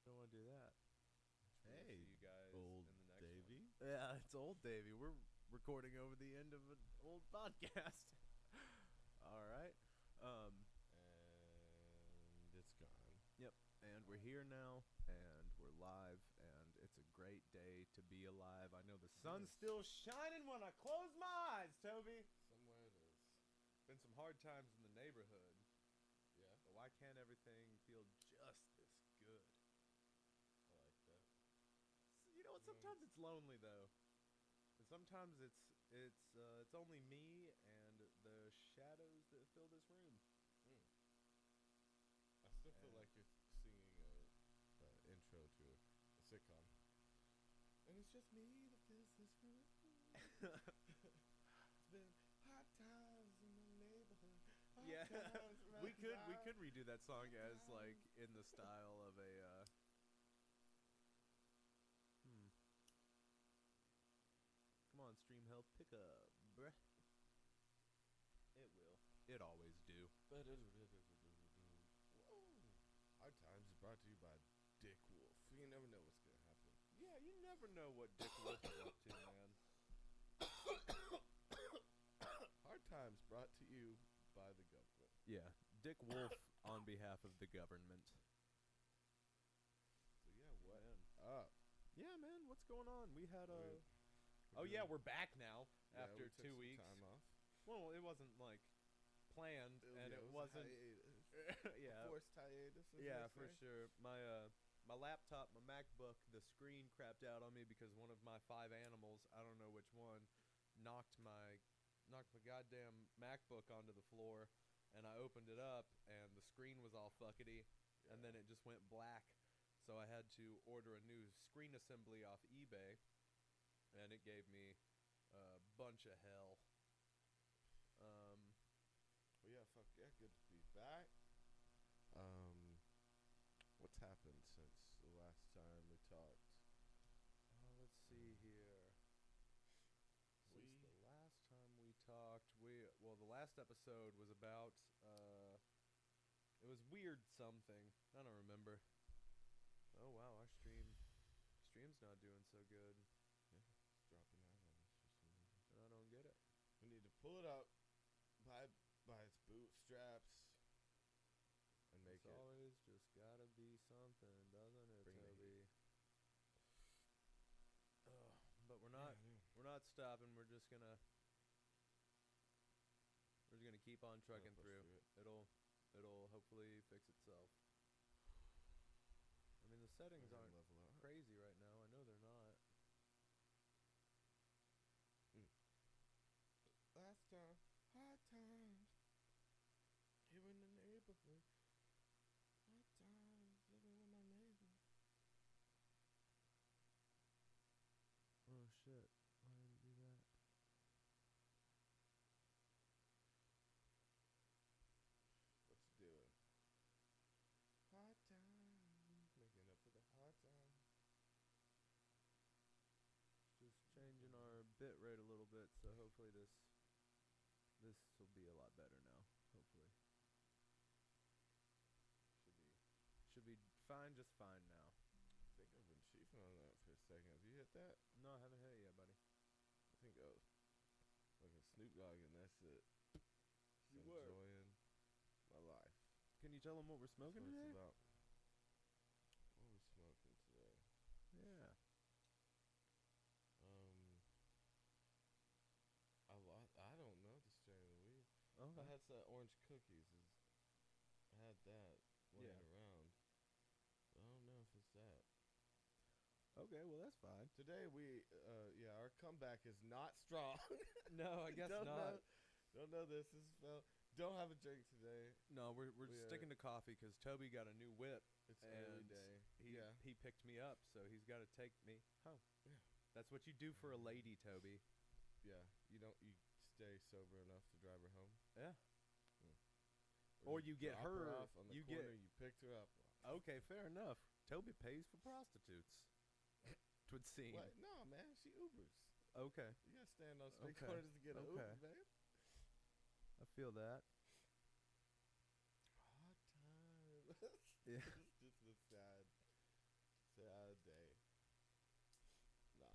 you don't want to do that. Hey, See you guys old in the next Davey. one. Yeah, it's old Davey. We're recording over the end of an old podcast. All right. And it's gone. Yep. And we're here now, and we're live, and it's a great day to be alive. I know the sun's still shining when I close my eyes, Toby. Somewhere it is. Been some hard times in the neighborhood, Yeah, but why can't everything feel just this good? I like that. You know what? Sometimes it's lonely though. And sometimes it's only me and the shadows that fill this room. I still feel like you're singing a intro to a sitcom. And it's just me that fills this room. It's been hot times in the neighborhood. Yeah, we could redo that song as like in the style of a. Come on, Stream Health, pick up, bruh. It will. It always do. Hard Times is brought to you by Dick Wolf. You never know what's gonna happen. Yeah, you never know what Dick Wolf is up to, man. Hard Times brought to you by the government. Yeah, Dick Wolf on behalf of the government. So yeah, what Man. up? Yeah, man, what's going on? We had a. We're Oh yeah, doing- we're back now yeah, after we took 2 some weeks. Time off. Well, it wasn't like planned, and it was a wasn't. hiatus. Yeah, Forced hiatus. as yeah, they for say. sure. My laptop, my MacBook, the screen crapped out on me because one of my 5 animals, I don't know which one, knocked my goddamn MacBook onto the floor, and I opened it up, and the screen was all fuckety, and then it just went black. So I had to order a new screen assembly off eBay, and it gave me a bunch of hell. Well, yeah, fuck yeah, good to be back. What's happened since the last time we talked? Let's see here. Since the last time we talked, the last episode was about, it was weird something. I don't remember. Oh wow, our stream's not doing so good. Yeah, it's dropping out on us for some reason. And I don't get it. We need to pull it up by its bootstraps and make It's it. always just gotta be something, doesn't it, Bring the Toby? But we're Yeah, not. I know. We're not stopping. We're just gonna keep on trucking Push through. through It'll hopefully fix itself. I mean, the settings We're gonna aren't level up. crazy right now. I know they're not. Last time, hard times here in the neighborhood. Hard times living with my neighbor. Oh shit! Why didn't do that? What you doing? Hard times, making up for the hard times. Just changing our bit rate a little bit, so hopefully this will be a lot better now. Hopefully, should be fine, just fine now. I think I've been chiefing on that for a second. Have you hit that? No, I haven't hit it yet, buddy. I think I was like a Snoop Dogg, and that's it. Just You were. enjoying my life. Can you tell them what we're That's smoking what it's today? about. What are we smoking today? Yeah. I don't know the strain of the weed. Okay. I had some orange cookies. I had that laying around. I don't know if it's that. Okay, well that's fine. Today our comeback is not strong. No, I guess don't not. Don't know this. This is don't have a drink today. No, we're sticking to coffee because Toby got a new whip. It's early And day. he picked me up, so he's got to take me home. Yeah. That's what you do for a lady, Toby. Yeah. You stay sober enough to drive her home. Yeah. Or you get drop her off on the you corner, get you picked her up. Okay, fair enough. Toby pays for prostitutes. It would seem. What? No, man. She Ubers. Okay, You gotta stand on street Okay. corners to get an Okay. Uber, man. I feel that. Hard time. Yeah. It's just a sad Sad day. Nah.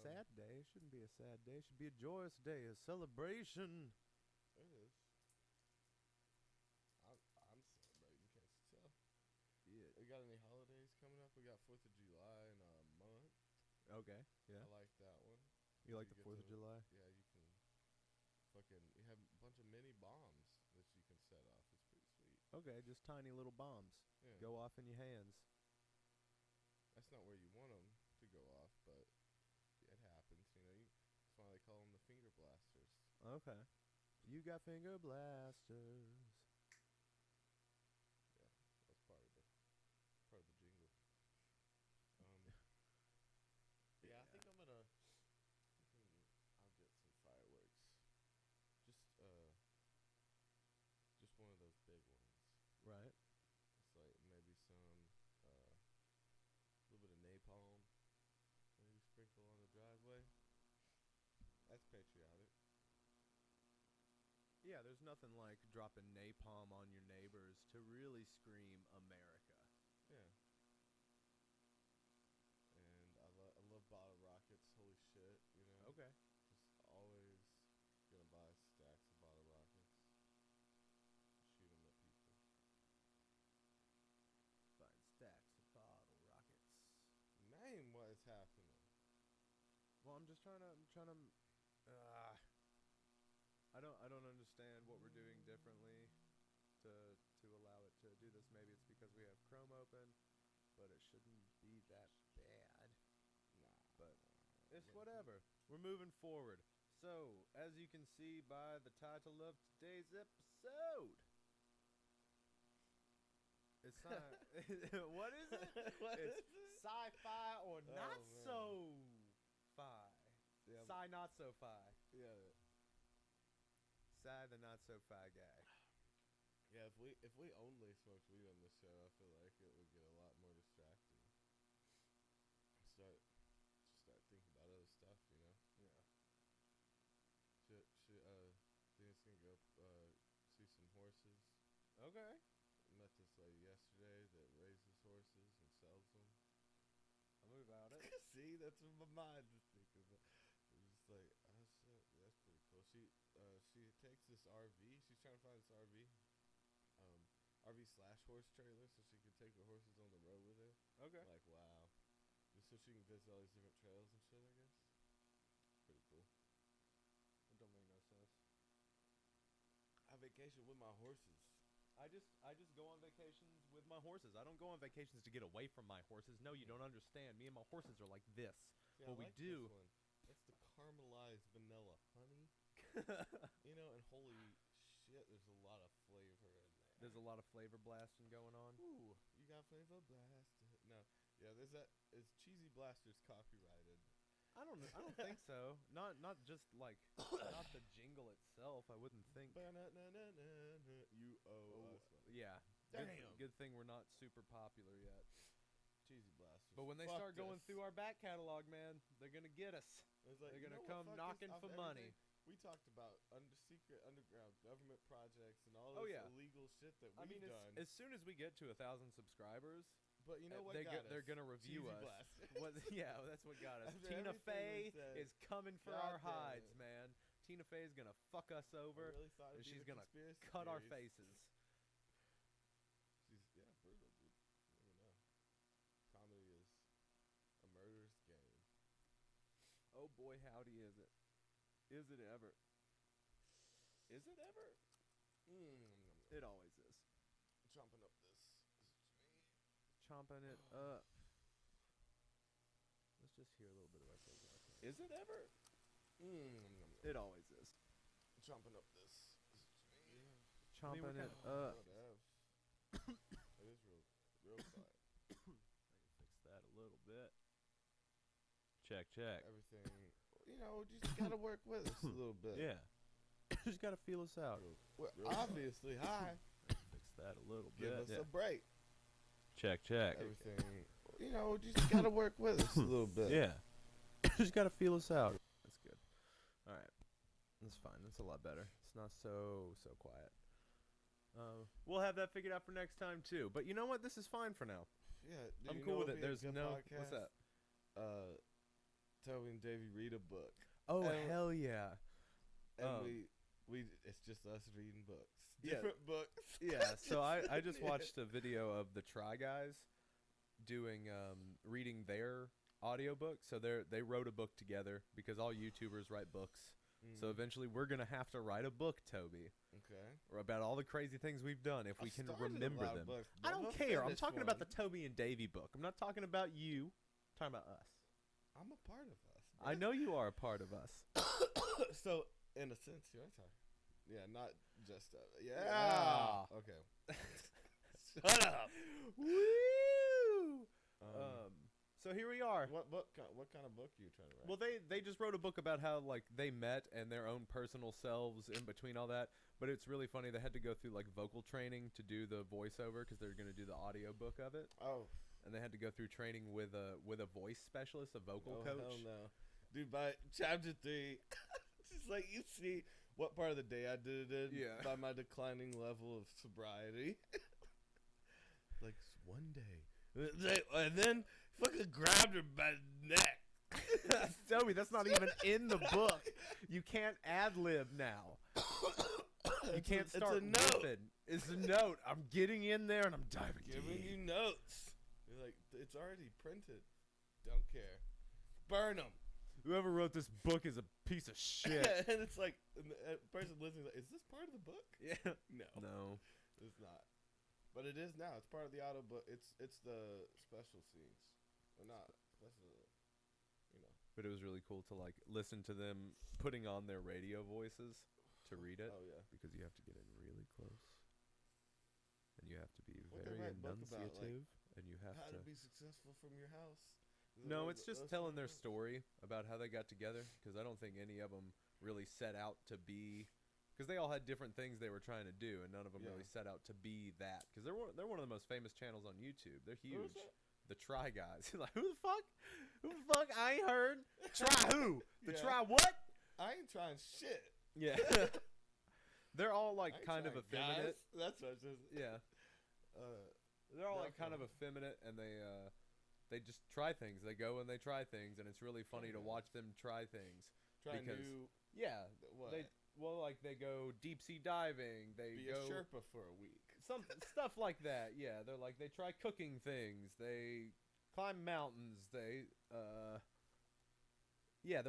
Sad day? It shouldn't be a sad day. It should be a joyous day, a celebration. It is. I'm celebrating. Can't you tell? Yeah. We got any holidays coming up? We got 4th of July in a month. Okay. Yeah. I like that one. You like the get 4th of July? Yeah, you can you have a bunch of mini bombs that you can set off. It's pretty sweet. Okay, just tiny little bombs. Yeah. Go off in your hands. That's not where you want them to go off, but it happens. You know, that's why they call them the finger blasters. Okay. You got finger blasters. Yeah, that's part of the jingle. Yeah, I think I'm gonna. I'll get some fireworks. Just one of those big ones. Right. It's like maybe some, little bit of napalm. Maybe sprinkle on the driveway. That's patriotic. Yeah, there's nothing like dropping napalm on your neighbors to really scream America. Yeah. And I love bottle rockets. Holy shit, you know. Okay. Just always gonna buy stacks of bottle rockets. Shoot them at people. Find stacks of bottle rockets. Name what is happening. Well, I'm trying to I don't understand what we're doing differently to allow it to do this. Maybe it's because we have Chrome open, but it shouldn't be that bad. Nah. But it's whatever. We're moving forward. So, as you can see by the title of today's episode, it's what is it? It's sci-fi or not so-fi. Yeah. SCI-NOT-SO-FI. Yeah. Sci the not-so-fi guy. Yeah, if we only smoked weed on this show, I feel like it would get a lot more distracting. Start thinking about other stuff, you know. Yeah. Think it's gonna go see some horses. Okay. Met this lady yesterday that raises horses and sells them. I'm about it. See, that's what my mind was thinking about. It was just like, oh shit, that's pretty cool. She takes this RV. She's trying to find this RV. RV/horse trailer, so she can take her horses on the road with her. Okay. Like, wow. Just so she can visit all these different trails and shit, I guess. Pretty cool. It don't make no sense. I vacation with my horses. I just go on vacations with my horses. I don't go on vacations to get away from my horses. No, you don't understand. Me and my horses are like this. See, what I we like do. This one. It's the caramelized vanilla honey. You know, and holy shit, there's a lot of flavor in there. There's a lot of flavor blasting going on. Ooh, you got flavor blasted. No, yeah, there's that. Is Cheesy Blasters copyrighted? I don't think so. Not just like not the jingle itself. I wouldn't think. You owe us money. Yeah. Damn. Good thing we're not super popular yet. Cheesy Blasters. But when they start going through our back catalog, man, they're gonna get us. It's like, they're gonna you know come what, knocking for money. We talked about secret underground government projects and all Oh, this yeah. illegal shit that I we've mean, done. as soon as we get to 1,000 subscribers, but you know what they're gonna review Cheesy us. Blasters. Yeah, that's what got us. After Tina everything we Fey said, is coming for God our damn hides, it. man. Tina Fey is gonna fuck us over, I really thought and it'd be she's the gonna conspiracy cut our theories. faces. She's brutal, dude. You never know. Comedy is a murderous game. Oh boy, howdy is it? Is it ever? Is it ever? It always is. Chomping up this. Chomping it up. Let's just hear a little bit of ourselves. Is it ever? It always is. Chomping up this. Chomping it up. It is real quiet. I can fix that a little bit. Check. Everything, you know, just gotta work with us a little bit. Yeah. Just gotta feel us out. We're obviously high. Fix that a little Give bit. us a break. Check. Everything, you know, just gotta work with us a little bit. Yeah. Just gotta feel us out. That's good. All right. That's fine. That's a lot better. It's not so quiet. We'll have that figured out for next time too. But you know what? This is fine for now. Yeah, I'm cool with it. There's no. podcast? What's that? Toby and Davey read a book. Oh And- hell yeah! And we it's just us reading books. Yeah. Different books. Yeah. So I just watched a video of the Try Guys doing reading their audiobook. So they wrote a book together because all YouTubers write books. So eventually we're gonna have to write a book, Toby, Okay. or about all the crazy things we've done if we I've can started a remember lot of them. books, I but don't we'll care. I'm finish talking about the one. Toby and Davey book. I'm not talking about you. I'm talking about us. I'm a part of us. I know you are a part of us. So in a sense, you're sorry. Yeah, not just yeah. Yeah. Okay. Shut up. Woo! So here we are. What kind of book are you trying to write? Well, they just wrote a book about how like they met and their own personal selves in between all that. But it's really funny. They had to go through like vocal training to do the voiceover because they're going to do the audio book of it. Oh. And they had to go through training with a voice specialist, a vocal coach. Hell no. Dude, by chapter 3, just like you see what part of the day I did it in by my declining level of sobriety. Like one day. And then fucking grabbed her by the neck. Toby, that's not even in the book. You can't ad-lib now. You can't start riffing. It's a note. I'm getting in there and I'm diving Giving deep. you notes. You're like, it's already printed. Don't care. Burn them. Whoever wrote this book is a piece of shit. And it's like, and the person listening is like, is this part of the book? Yeah. No. It's not. But it is now. It's part of the auto book. It's the special scenes. Or not. Special, But it was really cool to like listen to them putting on their radio voices to read it. Oh, yeah. Because you have to get in really close. And you have to be What they very write book about, enunciative. And you have How to to be successful from your house. No, it's just telling their story about how they got together. Because I don't think any of them really set out to be. Because they all had different things they were trying to do, and none of them really set out to be that. Because they're one of the most famous channels on YouTube. They're huge. The Try Guys. Like, who the fuck? Who the fuck? I ain't heard. Try who? The Try what? I ain't trying shit. Yeah. They're all like kind of effeminate. Guys. That's what I said. Yeah. They're all like kind of effeminate, and they just try things. They go and they try things, and it's really funny to watch them try things. Try because, new. Yeah. What? They go deep sea diving. They Be go a Sherpa for a week. Some stuff like that. Yeah, they're like they try cooking things. They climb mountains. There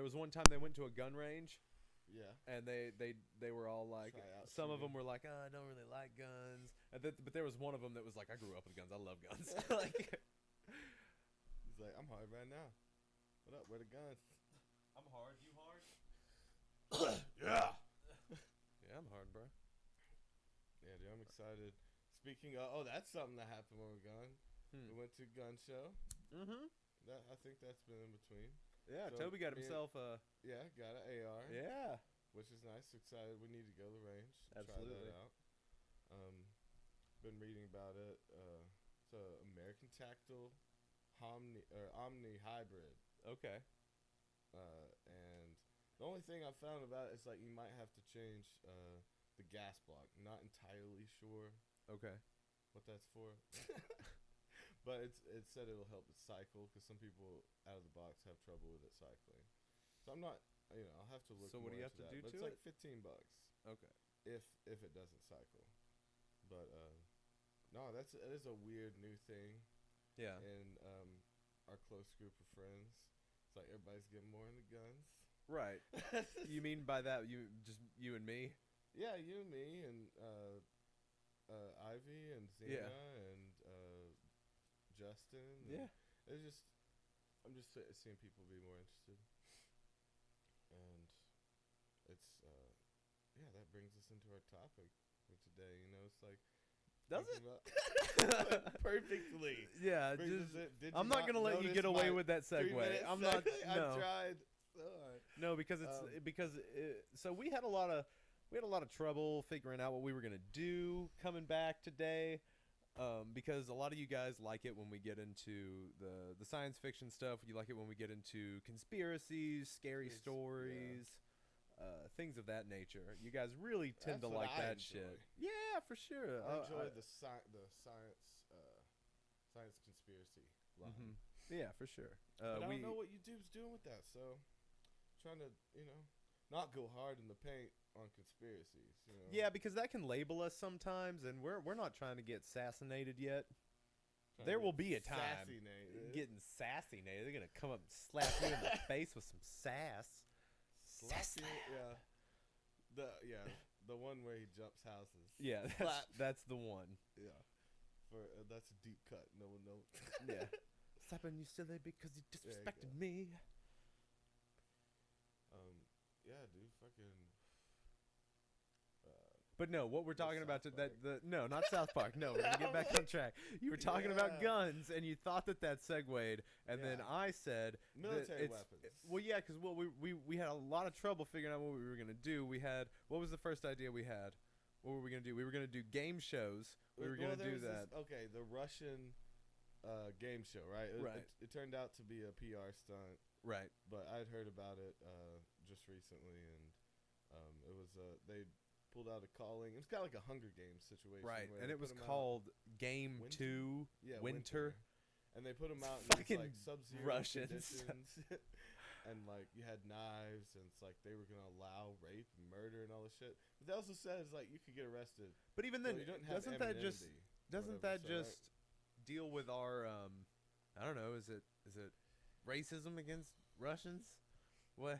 was one time they went to a gun range. Yeah. And they were all like, some of them were like, oh, I don't really like guns. But there was one of them that was like, I grew up with guns. I love guns. Like, he's like, I'm hard right now. What up? Where the guns? I'm hard. You hard? Yeah. Yeah, I'm hard, bro. Yeah, dude, I'm excited. Speaking of, that's something that happened when we're gone. We went to a gun show. Mm-hmm. I think that's been in between. Yeah, so Toby got himself a... Yeah, got an AR. Yeah. Which is nice. Excited. We need to go to the range. Absolutely. Try that out. Been reading about it. It's a American Tactile Omni Hybrid. Okay. And the only thing I found about it is like you might have to change the gas block. Not entirely sure. Okay. What that's for. But it said it'll help it cycle because some people out of the box have trouble with it cycling. So I'm not, I'll have to look. So what do you have to do to it? It's like $15. Okay. If it doesn't cycle, but no, that is a weird new thing. Yeah. In our close group of friends, it's like everybody's getting more into guns. Right. You mean by that you and me? Yeah, you and me and Ivy and Zena and Justin. And it's just, I'm just seeing people be more interested, and it's that brings us into our topic for today. It's like, does it? Perfectly. Yeah. I'm not gonna let you get away with that segue. I'm not. No. I tried. No, because so we had a lot of trouble figuring out what we were gonna do coming back today. Because a lot of you guys like it when we get into the science fiction stuff. You like it when we get into conspiracies, scary stories. things of that nature. You guys really tend That's to what like I that enjoy. shit. Yeah, for sure. I enjoy the science conspiracy line. Mm-hmm. Yeah, for sure. But I don't know what YouTube's doing with that, so trying to, not go hard in the paint on conspiracies. Yeah, because that can label us sometimes, and we're not trying to get assassinated yet. There will be a time getting sassy. They're gonna come up and slap you in the face with some sass. Sassy, yeah. The one where he jumps houses. Yeah, that's the one. Yeah, that's a deep cut. No one knows. Yeah, slapping you silly because you disrespected me. Yeah, dude, fucking. But no, what we're talking about no, not South Park. No, we're gonna get back on track. You were talking about guns, and you thought that segued, and then I said military weapons. Well, yeah, because we had a lot of trouble figuring out what we were gonna do. What was the first idea we had? What were we gonna do? We were gonna do game shows. We were gonna do that. The Russian game show, right? Right. It turned out to be a PR stunt. Right. But I'd heard about it just recently, and it was they pulled out a calling. It's got like a Hunger Games situation. Right, and it was called Game 2 Winter. And they put them out in fucking like sub-zero Russians. conditions. And like you had knives, and it's like they were gonna allow rape and murder and all this shit. But they also said it's like you could get arrested. But even then, doesn't that just right? deal with our I don't know, is it racism against Russians? What?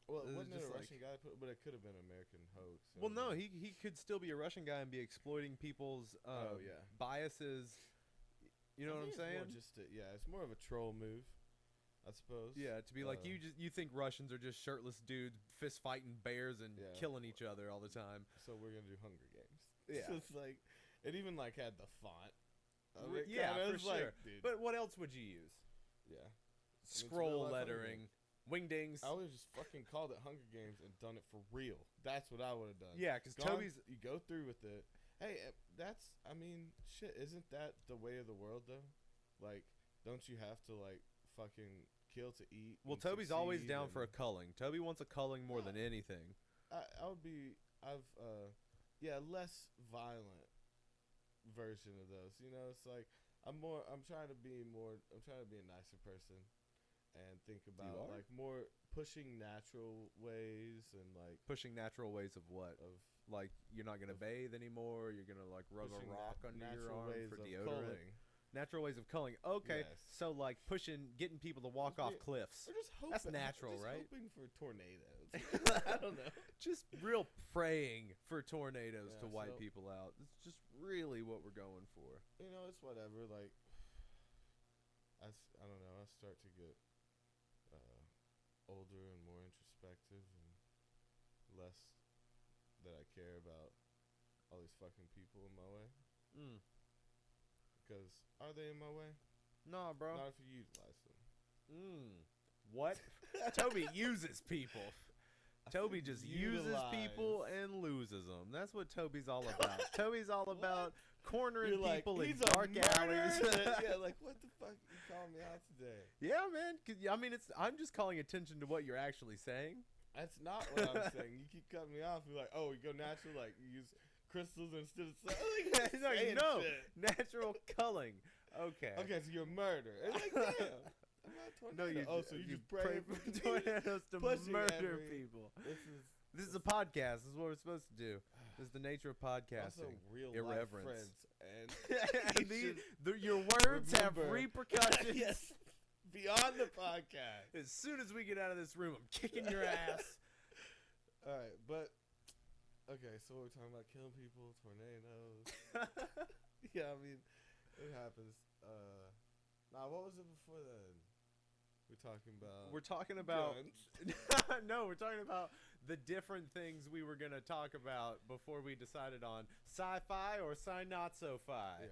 Well, it wasn't a Russian guy, but it could have been an American hoax. Well, no, he could still be a Russian guy and be exploiting people's biases. You know what I'm saying? It's more of a troll move, I suppose. Yeah, to be like you think Russians are just shirtless dudes fist fighting bears and killing each other all the time. So we're gonna do Hunger Games. Yeah, so it's like it even like had the font. For sure. Dude. But what else would you use? Yeah, scroll lettering. Wingdings. I would have just fucking called it Hunger Games and done it for real. That's what I would have done. Yeah, because you go through with it. Hey, shit, isn't that the way of the world, though? Like, don't you have to, like, fucking kill to eat? Well, Toby's always down for a culling. Toby wants a culling more than anything. Less violent version of those. It's like, I'm trying to be a nicer person. And think about like more pushing natural ways and like pushing natural ways of what? Of like you're not gonna bathe anymore. You're gonna like rub a rock under your arm for deodorant. Natural ways of culling. Okay, yes. So like getting people to walk off cliffs. We're just hoping. That's natural, right? Hoping for tornadoes. I don't know. Just real praying for tornadoes to wipe people out. It's just really what we're going for. It's whatever. Like, I don't know. I start to get older and more introspective and less that I care about all these fucking people in my way. Because are they in my way? No, bro. Not if you utilize them. What? Toby uses people. Toby just uses people and loses them. That's what Toby's all about. Toby's all about cornering people in dark alleys. Yeah, like what the fuck you calling me out today? Yeah, man. I'm just calling attention to what you're actually saying. That's not what I'm saying. You keep cutting me off. You're like, oh, you go natural, like you use crystals instead of no, natural culling. Okay. Okay, so you're a murderer. It's like, damn. I'm not a tornado. So you just pray for tornadoes to murder people. This is a podcast. This is what we're supposed to do. This is the nature of podcasting. Also, real irreverence. Life friends, and your words have repercussions. Yes, beyond the podcast. As soon as we get out of this room, I'm kicking your ass. All right, but okay. So we're talking about killing people, tornadoes. Yeah, I mean, it happens. What was it before then? We're talking about No, we're talking about the different things we were going to talk about before we decided on sci-fi or SCI-NOT-SO-FI. Yeah.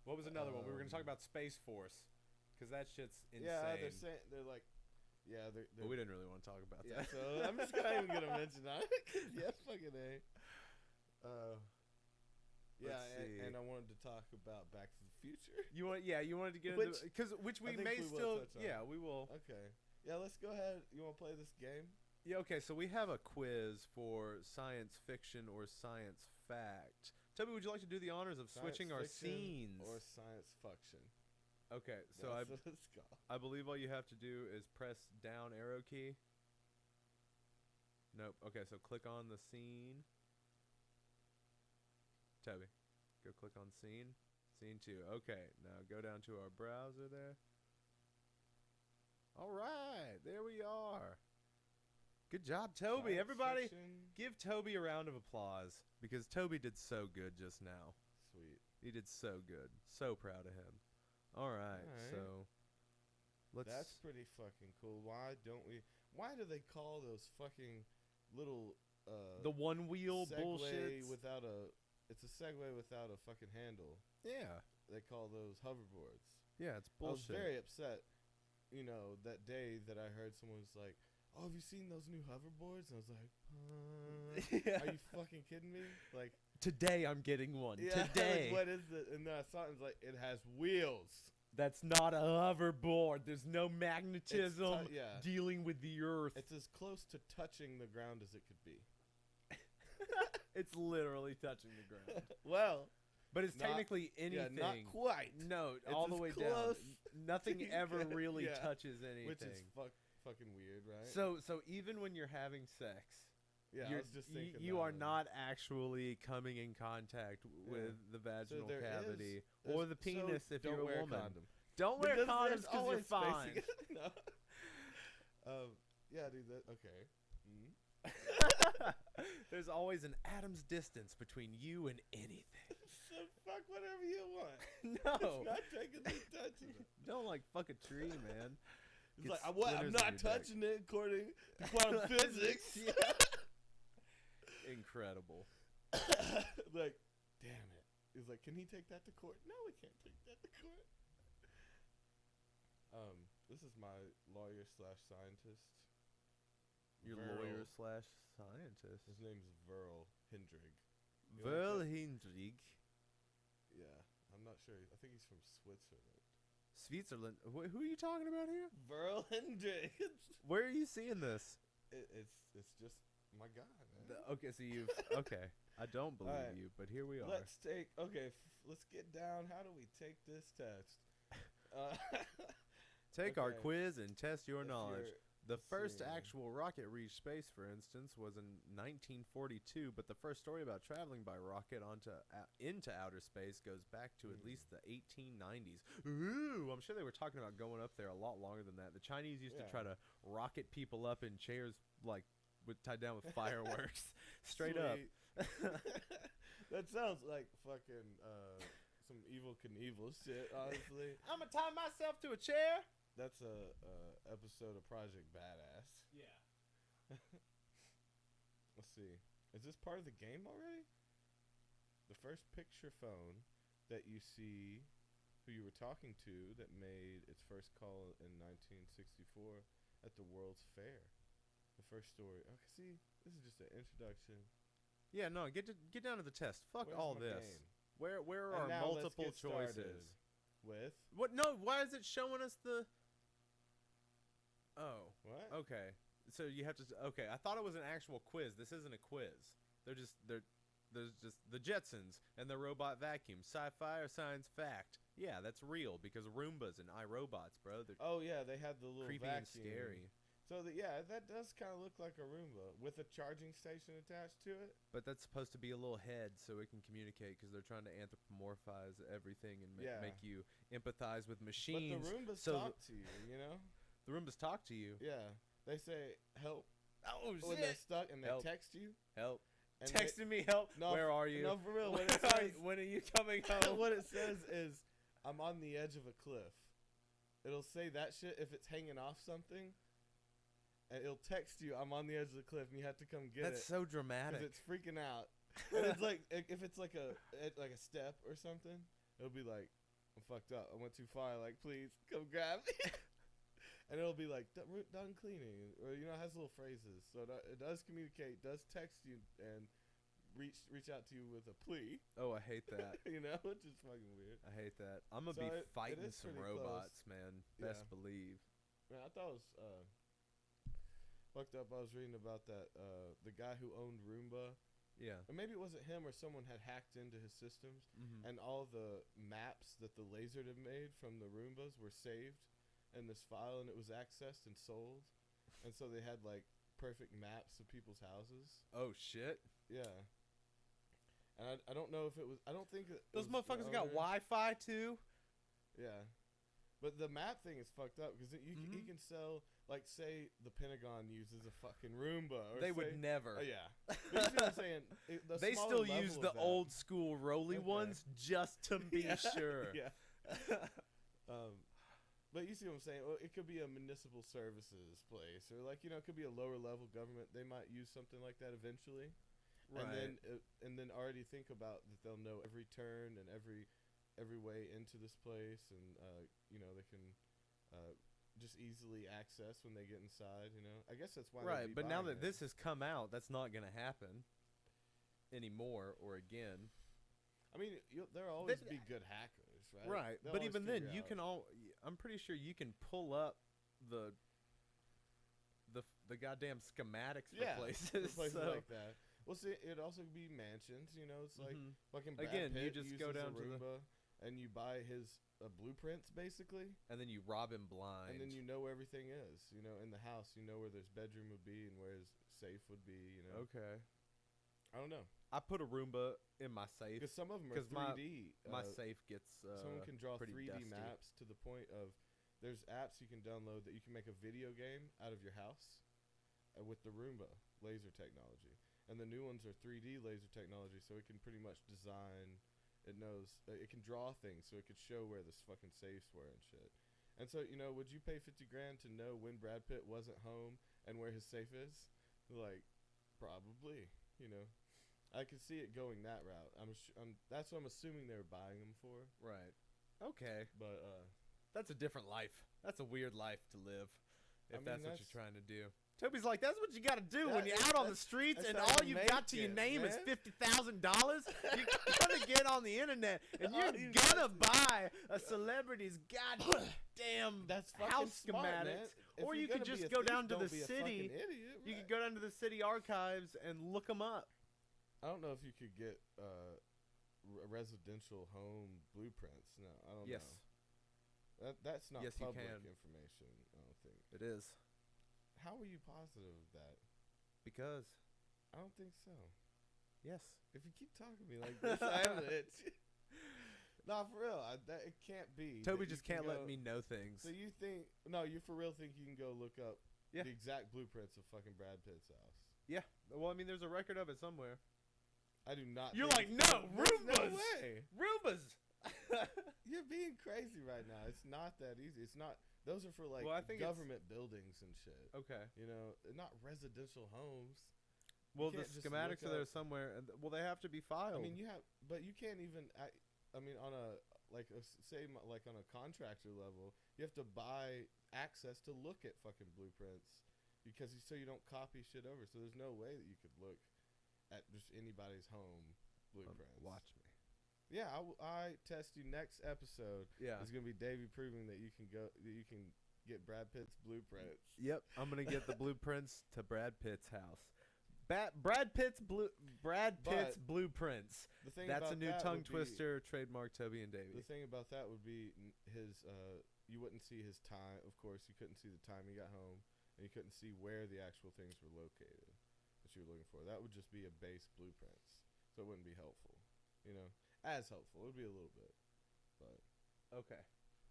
What was another one? We were going to talk about Space Force because that shit's insane. Yeah, they're like, but we didn't really want to talk about that. So I'm just not even going to mention that. Yeah, fucking A. And I wanted to talk about Back to the Future. You wanted to get into because we may still. Yeah, we will. Okay. Yeah, let's go ahead. You want to play this game? Yeah, okay, so we have a quiz for science fiction or science fact. Toby, would you like to do the honors of switching our Science fiction scenes? or science fiction. Okay, so That's what it's called. I believe all you have to do is press down arrow key. Nope. Okay, so click on the scene. Toby, go click on scene. Scene 2. Okay, now go down to our browser there. All right, there we are. Good job, Toby. Science Everybody, fiction. give Toby a round of applause because Toby did so good just now. Sweet. He did so good. So proud of him. All right, Alright. so let's. That's pretty fucking cool. Why do they call those fucking little the one wheel Segway bullshit. without a it's a Segway without a fucking handle. Yeah, They call those hoverboards. yeah, it's I was bullshit. very upset, that day that I heard someone was like, "Oh, have you seen those new hoverboards?" And I was like, Yeah. "Are you fucking kidding me?" Like, Today I'm getting one. yeah, Today. like, what is it? And then I saw it, and it was like, it has wheels. That's not a hoverboard. There's no magnetism yeah. dealing with the earth. It's as close to touching the ground as it could be. It's literally touching the ground. Well, But it's Not- technically anything. yeah, not quite. No, It's all the as way close down. Nothing you ever can- really yeah. touches anything. Which is fucking weird, right? So even when you're having sex, yeah, I you're, was just thinking you are that. not actually coming in contact with the vaginal there cavity is- or the so penis if don't you're wear a woman. condom. Don't wear Because condoms there's because you're always space fine. to get- no. Yeah, dude. Okay. Mm. There's always an atom's distance between you and anything. So fuck whatever you want. No, It's not taking me touching it. don't like fuck a tree, man. It's Get like what? I'm splinters in not your dick. touching it according to quantum physics. Yeah. Incredible. Like, damn it. He's like, can he take that to court? No, we can't take that to court. This is my lawyer / scientist. Your Verl. lawyer / scientist. His name's Verl Hindrig. You know Verl what that- Hindrig. Yeah, I'm not sure. I think he's from Switzerland. Switzerland. Who are you talking about here? Verl Hindrig. Where are you seeing this? It's just my guy, man. Okay, so you've. Okay. I don't believe Alright. you, but here we are. Let's get down. How do we take this test? Take our okay. quiz and test your If knowledge. you're- The let's first see. actual rocket reached space, for instance, was in 1942, but the first story about traveling by rocket into outer space goes back to at least the 1890s. Ooh, I'm sure they were talking about going up there a lot longer than that. The Chinese used to Yeah. try to rocket people up in chairs, like, tied down with fireworks. Straight up. Sweet. That sounds like fucking some Evil Knievel shit, honestly. I'm gonna tie myself to a chair. That's a episode of Project Badass. Yeah. Let's see. Is this part of the game already? The first picture phone that you see who you were talking to that made its first call in 1964 at the World's Fair. The first story. Okay, see, this is just an introduction. Yeah, no, get down to the test. Fuck Where's all my this. game? Where And are now let's multiple get started choices? With What? No, why is it showing us the? Oh, what? okay. So you have to. Okay, I thought it was an actual quiz. This isn't a quiz. There's just the Jetsons and the robot vacuum. Sci-fi or science fact? Yeah, that's real because Roombas and iRobots, bro. They're Oh yeah, they had the little creepy vacuum. and scary. So that does kind of look like a Roomba with a charging station attached to it. But that's supposed to be a little head so it can communicate because they're trying to anthropomorphize everything and Yeah. make you empathize with But machines. the Roombas so talk to you, you know? The Roombas talk to you. Yeah. They say help Oh when they're stuck and they Help. text you. Help! And Texting me help. No, Where are you? No, for real. What Where it are says, you? When are you coming home? what it says is, I'm on the edge of a cliff. It'll say that shit if it's hanging off something. And it'll text you, I'm on the edge of the cliff, and you have to come get That's it. so 'Cause dramatic. it's freaking out. And it's like, if it's like a step or something, it'll be like, I'm fucked up. I went too far. Like, please come grab me. And it'll be like, done cleaning. Or, it has little phrases. So it does communicate, does text you, and reach out to you with a plea. Oh, I hate that. Which is fucking weird. I hate that. I'm gonna So be it fighting is some pretty robots, man. Best Yeah. believe. Man, I thought it was fucked up. I was reading about that the guy who owned Roomba. Yeah. Or maybe it wasn't him or someone had hacked into his systems, and all the maps that the laser had made from the Roombas were saved in this file, and it was accessed and sold. And so they had like perfect maps of people's houses. Oh shit. Yeah. And I don't know if it was. I don't think it Those was motherfuckers the got owner. Wi-Fi too. Yeah. But the map thing is fucked up because you can sell, like, say the Pentagon uses a fucking Roomba. Or They say, would never. Yeah. But you see what I'm saying? They still use the old school rolly ones just to be sure. Yeah. But you see what I'm saying? Well, it could be a municipal services place, or like, it could be a lower level government. They might use something like that eventually. Right. And then already think about that they'll know every turn and every way into this place, and they can just easily access when they get inside. I guess that's why. Right, but now that this has come out, that's not going to happen anymore or again. I mean, there'll always be good hackers, right? Right, but even then, you can I'm pretty sure you can pull up the goddamn schematics for places. For places like that. Well, see, it'd also be mansions. It's like fucking Brad Again, Pitt you just go down a Roomba and you buy his blueprints, basically. And then you rob him blind. And then you know where everything is. In the house, you know where his bedroom would be and where his safe would be. Okay. I don't know. I put a Roomba in my safe. Because some of them are 3D. My safe gets someone can draw 3D dusty. maps to the point of there's apps you can download that you can make a video game out of your house with the Roomba laser technology. And the new ones are 3D laser technology, so it can pretty much design. It knows it can draw things, so it could show where the fucking safes were and shit. And so, would you pay $50,000 to know when Brad Pitt wasn't home and where his safe is? Like, probably. I could see it going that route. That's what I'm assuming they were buying them for. Right. Okay. But that's a different life. That's a weird life to live. If that's what you're trying to do. Toby's like, that's what you got to do when you're out on the streets and all you've got to your name is $50,000. You're gonna get on the internet and you're gonna buy a celebrity's goddamn house schematics, or you could just go down to the city. You could go down to the city archives and look them up. I don't know if you could get residential home blueprints. No, I don't know. That's not public information. I don't think it is. How are you positive of that? Because I don't think so. Yes. If you keep talking to me like this, I'm it. Nah, for real. It can't be. Toby just can't let me know things. So you for real think you can go look up the exact blueprints of fucking Brad Pitt's house? Yeah. Well, I mean, there's a record of it somewhere. I do not. You're like, no, Roombas. No way. Roombas. You're being crazy right now. It's not that easy. It's not. Those are for like government buildings and shit. Okay. Not residential homes. Well, the schematics are there somewhere. And they have to be filed. I mean, but you can't even. On a on a contractor level, you have to buy access to look at fucking blueprints because so you don't copy shit over. So there's no way that you could look at just anybody's home blueprints. Watch me. Yeah, I test you next episode. Yeah, it's gonna be Davey proving that you can get Brad Pitt's blueprints. Yep, I'm gonna get the blueprints to Brad Pitt's house. Brad Pitt's blueprints. That's a new tongue twister. Trademark Toby and Davey. The thing about that would be his. You wouldn't see his time. Of course, you couldn't see the time he got home, and you couldn't see where the actual things were located that you were looking for. That would just be a base blueprints, so it wouldn't be helpful. As helpful. It would be a little bit, but okay.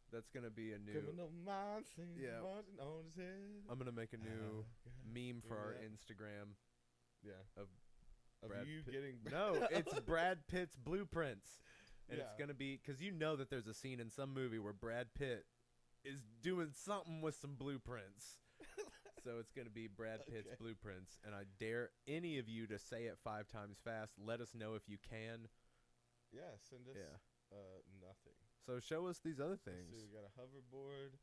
That's gonna be a new criminal minds on his head. I'm gonna make a new meme for our Instagram. Yeah, of Brad you Pitt. Getting no, it's Brad Pitt's blueprints, and it's gonna be because that there's a scene in some movie where Brad Pitt is doing something with some blueprints. So it's going to be Brad Pitt's blueprints, and I dare any of you to say it 5 times fast. Let us know if you can. Yeah, send us nothing. So show us these other things. Let's see, we got a hoverboard.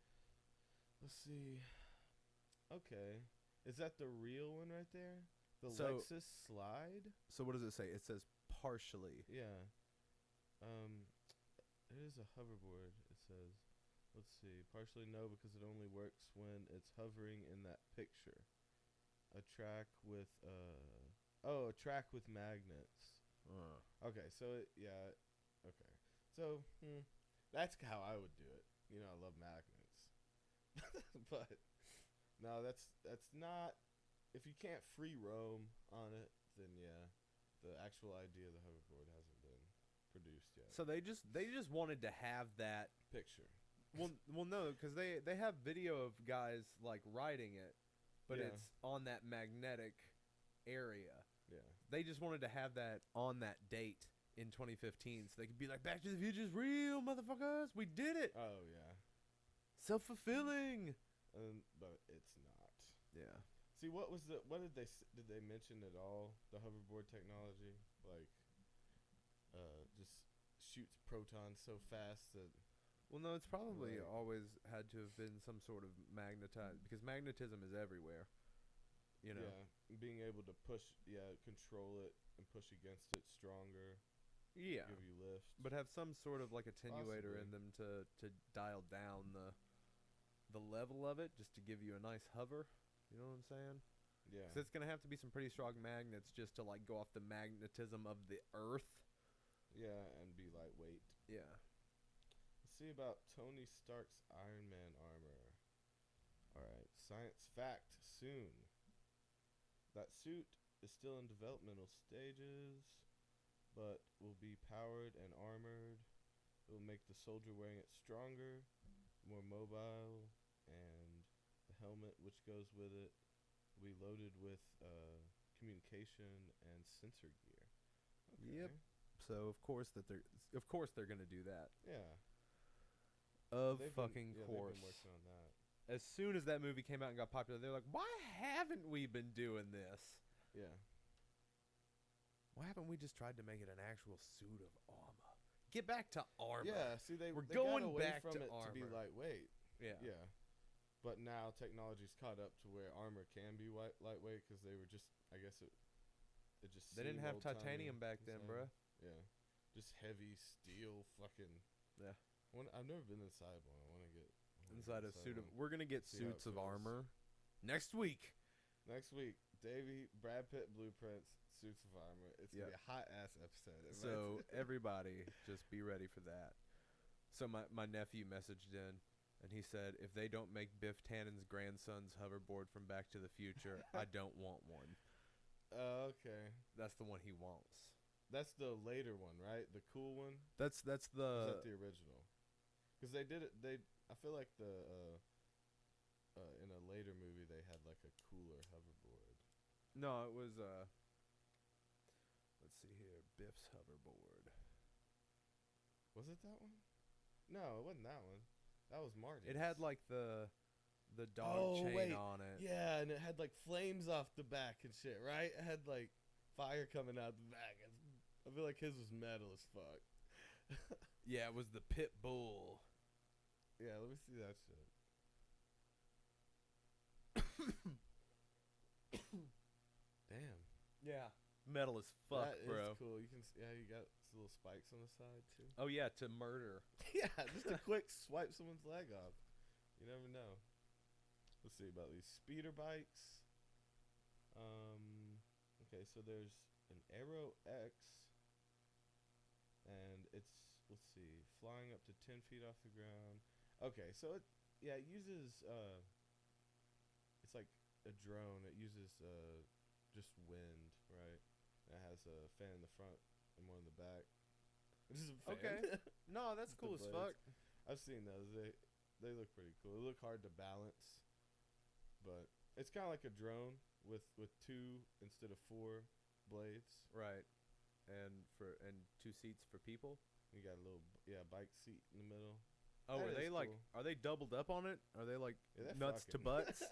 Let's see. Okay. Is that the real one right there? The Lexus Slide? So what does it say? It says partially. Yeah. It is a hoverboard, it says. Let's see. Partially no, because it only works when it's hovering in that picture. a track with a track with magnets. Okay, so okay. So that's how I would do it. You know, I love magnets. But no, that's not. If you can't free roam on it, then yeah, the actual idea of the hoverboard hasn't been produced yet. So they just wanted to have that Picture. well no, because they have video of guys like riding it, but Yeah. it's on that magnetic area. Yeah. They just wanted to have that on that date in 2015, so they could be like, "Back to the Future's real, motherfuckers! We did it! Oh yeah. Self-fulfilling." But it's not. Yeah. See, what did they mention at all? The hoverboard technology, like, just shoots protons so fast that. Well, no, it's probably Right. always had to have been some sort of magnetized, because magnetism is everywhere. You know. Yeah, being able to control it and push against it stronger, Yeah. give you lift. But have some sort of like attenuator Possibly. in them to dial down the level of it, just to give you a nice hover. You know what I'm saying? Yeah. 'Cause it's gonna have to be some pretty strong magnets just to like go off the magnetism of the Earth. Yeah, and be lightweight. Yeah. Let's see about Tony Stark's Iron Man armor. Alright, science fact soon. That suit is still in developmental stages, but will be powered and armored. It will make the soldier wearing it stronger, more mobile, and the helmet which goes with it will be loaded with communication and sensor gear. Okay. Yep. So of course they're gonna do that. Yeah. Of They've fucking been course. working on that. As soon as that movie came out and got popular, they're like, "Why haven't we been doing this? Yeah. Why haven't we just tried to make it an actual suit of armor? Get back to armor." Yeah, see, We're they going got away back from to it to be armor. lightweight. Yeah. Yeah. But now technology's caught up to where armor can be lightweight because they were just, I guess it just They didn't seemed have old-timey titanium back and then, stuff. bruh. Yeah. Just heavy steel fucking. Yeah. I've never been inside one. I want to get. Inside a suit of, one. we're gonna get See how it suits of feels. armor next week. Next week, Brad Pitt blueprints, suits of armor. It's going to Yep. be a hot ass episode. So everybody, just be ready for that. So my nephew messaged in, and he said, if they don't make Biff Tannen's grandson's hoverboard from Back to the Future, I don't want one. Okay. That's the one he wants. That's the later one, right? The cool one? That's Or is the that the original? Because they did it. I feel like in a later movie they had like a cooler hoverboard. no. It was let's see here, Biff's hoverboard. Was it that one? No, it wasn't that one. That was Marty. It had like the dog chain on it. Yeah, and it had like flames off the back and shit, right? It had like fire coming out the back. I feel like his was metal as fuck. Yeah, it was the pit bull. Yeah, let me see that shit. Damn. Yeah, metal as fuck, That bro. is cool. You can you got some little spikes on the side too. Oh yeah, to murder. Yeah, just a quick swipe someone's leg off. You never know. Let's see about these speeder bikes. Okay, so there's an Aero X, and it's flying up to 10 feet off the ground. Okay, so it uses it's like a drone. It uses just wind, right? It has a fan in the front and one in the back. This is a fan. Okay. No, that's Just the cool as blades. fuck. I've seen those. They look pretty cool. They look hard to balance, but it's kind of like a drone with 2 instead of 4 blades. Right. And 2 seats for people. You got a little bike seat in the middle. Oh, That are they is like? cool. Are they doubled up on it? Are they like Yeah, they're nuts to fucking. butts?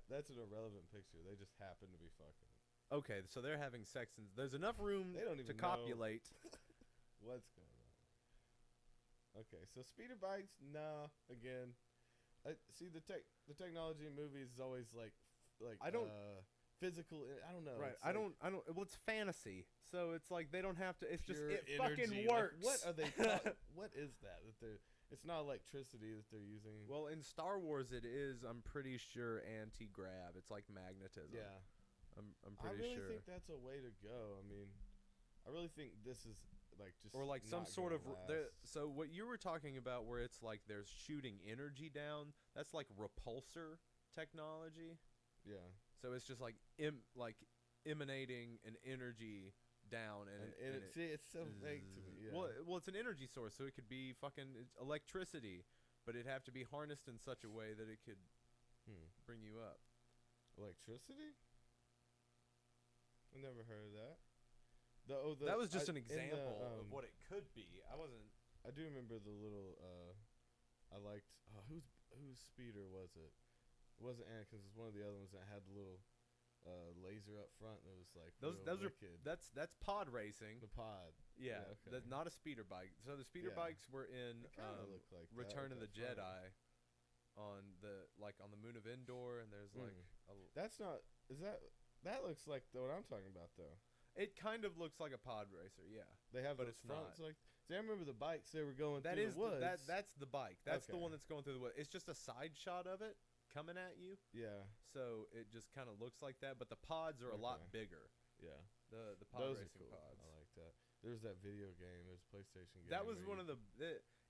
That's an irrelevant picture. They just happen to be fucking. Okay, so they're having sex, and there's enough room They don't to even know. copulate. What's going on? Okay, so speeder bikes, nah. Again, see the technology in movies is always like I don't- physical. I don't know. Right. It's I like don't. Well, it's fantasy, so it's like they don't have to. It's just pure it fucking energy. Like, works. what are they? What is that they're? It's not electricity that they're using. Well, in Star Wars, it is. I'm pretty sure anti-grav. It's like magnetism. Yeah. I'm I pretty really sure. think that's a way to go. I mean, I really think this is like just Or like some not sort of gonna last. so what you were talking about, where it's like there's shooting energy down. That's like repulsor technology. Yeah. So it's just like emanating an energy down, and See, it's so vague to me. Yeah. Well, it's an energy source, so it could be fucking electricity, but it'd have to be harnessed in such a way that it could bring you up. Electricity? I never heard of that. That was just an example of what it could be. I do remember the little. I liked. Whose speeder was it? It wasn't Anakin's. It was one of the other ones that had the little laser up front. That was like those are that's pod racing. The pod. Yeah, okay. that's not a speeder bike. So the speeder bikes were in like Return of the Jedi front. on the moon of Endor, and there's like that's not. Is that looks like what I'm talking about though? It kind of looks like a pod racer, yeah. They have but those it's fronts not. like. See, I remember the bikes they were going That through is the woods. That's the bike. That's the Okay. one that's going through the woods. It's just a side shot of it coming at you. Yeah. So it just kind of looks like that, but the pods are a lot bigger. Yeah. The pod Those racing are cool. pods. I like that. There's that video game. There's a PlayStation game. That was where one of the.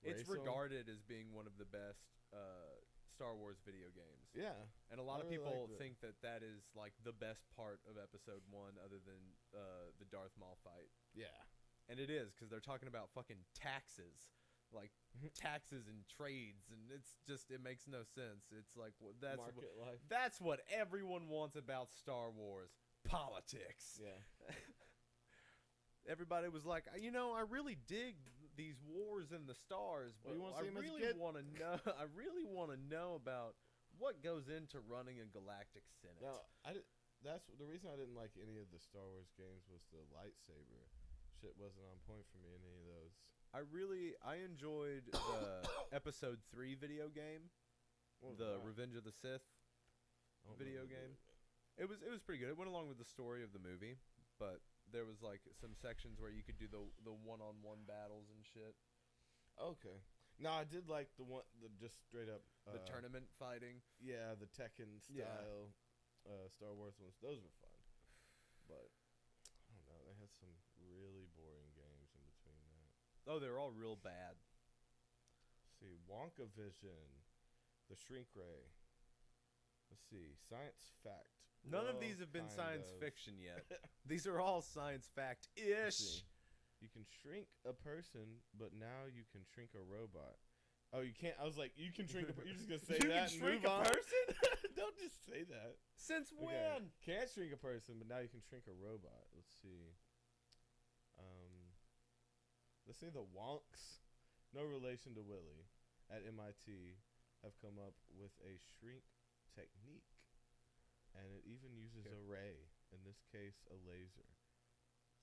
It's race 'em? regarded as being one of the best Star Wars video games. Yeah. And a lot I of really people liked it. think that is like the best part of Episode 1, other than the Darth Maul fight. Yeah. And it is, because they're talking about fucking taxes, like taxes and trades, and it makes no sense. It's like Market life. that's what everyone wants about Star Wars: politics. Yeah. Everybody was like, I really dig these wars in the stars, but Well, you wanna I see 'em as a really kid? want to know. I really want to know about what goes into running a galactic senate. No, that's the reason I didn't like any of the Star Wars games was the lightsaber shit wasn't on point for me in any of those. I enjoyed the Episode 3 video game, What was the that? Revenge of the Sith I don't video remember game. It was pretty good. It went along with the story of the movie, but there was like some sections where you could do the one-on-one battles and shit. Okay. No, I did like the just straight up The tournament fighting. Yeah, the Tekken style Star Wars ones. Those were fun. But I don't know. They had some really boring games in between that. Oh, they were all real bad. Let's see, Wonka Vision, the Shrink Ray. Let's see, Science Fact. None of Well, these have been kind science of. fiction yet. These are all science fact-ish. See. You can shrink a person, but now you can shrink a robot. Oh, you can't. I was like, you can shrink a person. You're just going to say You that can and shrink move a on? person? Don't just say that. Since Okay. when? Can't shrink a person, but now you can shrink a robot. Let's see. Let's say the Wonks, no relation to Willie, at MIT, have come up with a shrink technique. And it even uses a ray, in this case, a laser.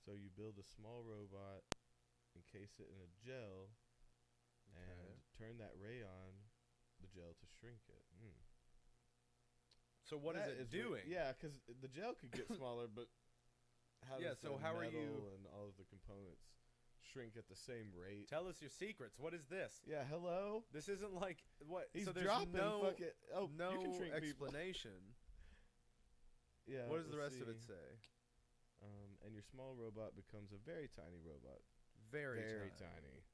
So you build a small robot, encase it in a gel, and turn that ray on the gel to shrink it. So what is it doing? Yeah, because the gel could get smaller, but how does so the how are metal you- and all of the components shrink at the same rate? Tell us your secrets. What is this? Yeah, hello? This isn't like what? He's so there's dropping no fucking... Oh, no you can shrink people. explanation. Yeah. What does the let's rest of it see. say? And your small robot becomes a very tiny robot. Very tiny.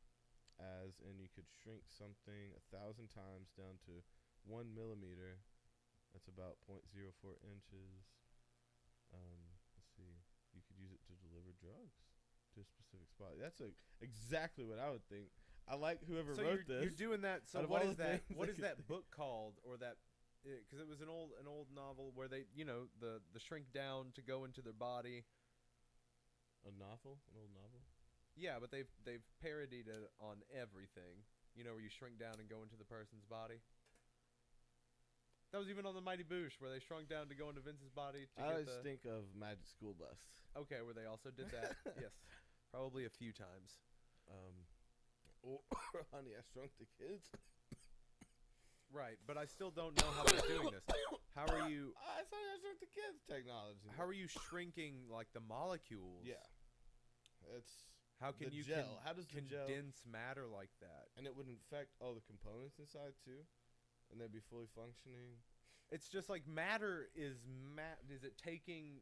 As in, you could shrink something 1,000 times down to 1 millimeter. That's about 0.04 inches. Let's see. You could use it to deliver drugs to a specific spot. That's exactly what I would think. I like whoever So wrote this. you're doing that. So Out of what all is the that? things What I is could that book called? Or that? Because it was an old novel where they, the shrink down to go into their body. A novel? An old novel? Yeah, but they've parodied it on everything. Where you shrink down and go into the person's body. That was even on the Mighty Boosh, where they shrunk down to go into Vince's body. I always think of Magic School Bus. Okay, where they also did that. Yes, probably a few times. Or Honey, I Shrunk the Kids. Right, but I still don't know how they're doing this. How are you? I thought I Shrunk the Kids technology. How are you shrinking like the molecules? Yeah, it's. How can the you gel? How does the gel? condense matter like that? And it would infect all the components inside too, and they'd be fully functioning. It's just like matter is Is it taking?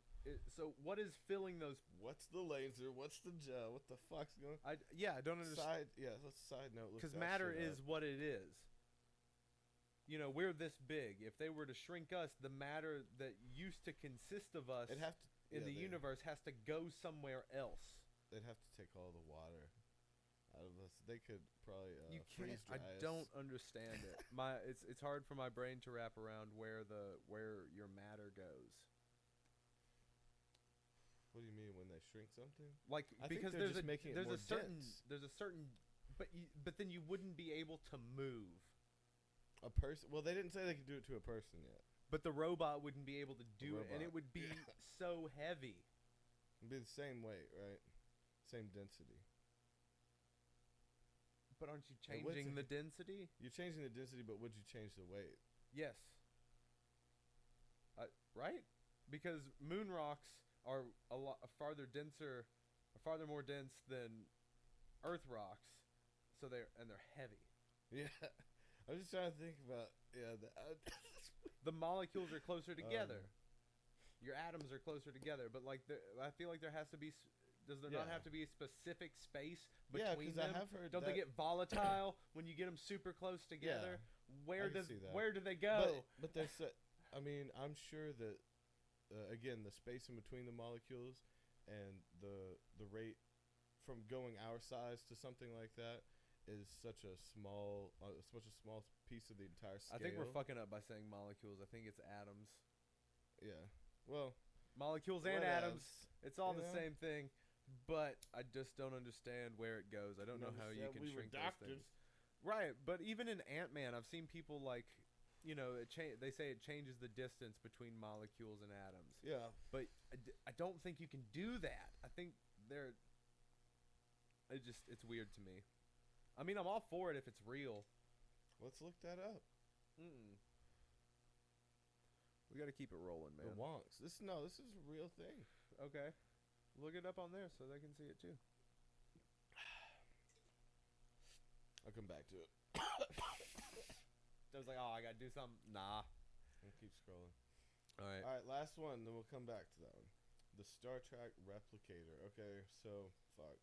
So what is filling those? What's the laser? What's the gel? What the fuck's going? I don't understand. Let's side note. Because matter is what it is. You know, we're this big. If they were to shrink us, the matter that used to consist of us in the universe has to go somewhere else. They'd have to take all the water out of us. They could probably freeze dry us. I don't understand it. It's hard for my brain to wrap around where your matter goes. What do you mean when they shrink something? Like because there's a certain but then you wouldn't be able to move. A person? Well, they didn't say they could do it to a person yet. But the robot wouldn't be able to do it, and it would be so heavy. It'd be the same weight, right? Same density. But aren't you changing the density? You're changing the density, but would you change the weight? Yes. Right? Because moon rocks are farther more dense than Earth rocks, so they're heavy. Yeah. I'm just trying to think about the molecules are closer together. Your atoms are closer together, but like I feel like there has to be. Does there not have to be a specific space between them? I have heard. Don't they get volatile when you get them super close together? Where do they go? But there's. I mean, I'm sure that again the space in between the molecules and the rate from going our size to something like that is such a small piece of the entire scale. I think we're fucking up by saying molecules. I think it's atoms. Yeah. Well, molecules and atoms. It's all the same thing, but I just don't understand where it goes. I don't know how you can shrink those things. Right, but even in Ant-Man, I've seen people like, you know, they say it changes the distance between molecules and atoms. Yeah. But I don't think you can do that. I think it's weird to me. I mean, I'm all for it if it's real. Let's look that up. We got to keep it rolling, man. The wonks. This is a real thing. Okay. Look it up on there so they can see it too. I'll come back to it. I was like, oh, I got to do something. Nah. I'll keep scrolling. All right, last one, then we'll come back to that one. The Star Trek replicator. Okay, so, fuck.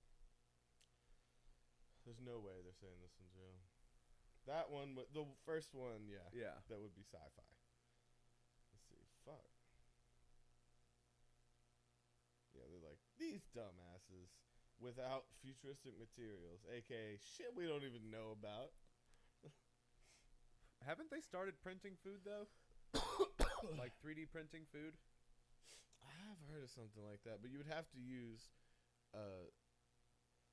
There's no way they're saying this one's real. That one, the first one, yeah. Yeah. That would be sci-fi. Let's see. Fuck. Yeah, they're like, these dumbasses without futuristic materials, a.k.a. shit we don't even know about. Haven't they started printing food, though? Like 3D printing food? I have heard of something like that, but you would have to use...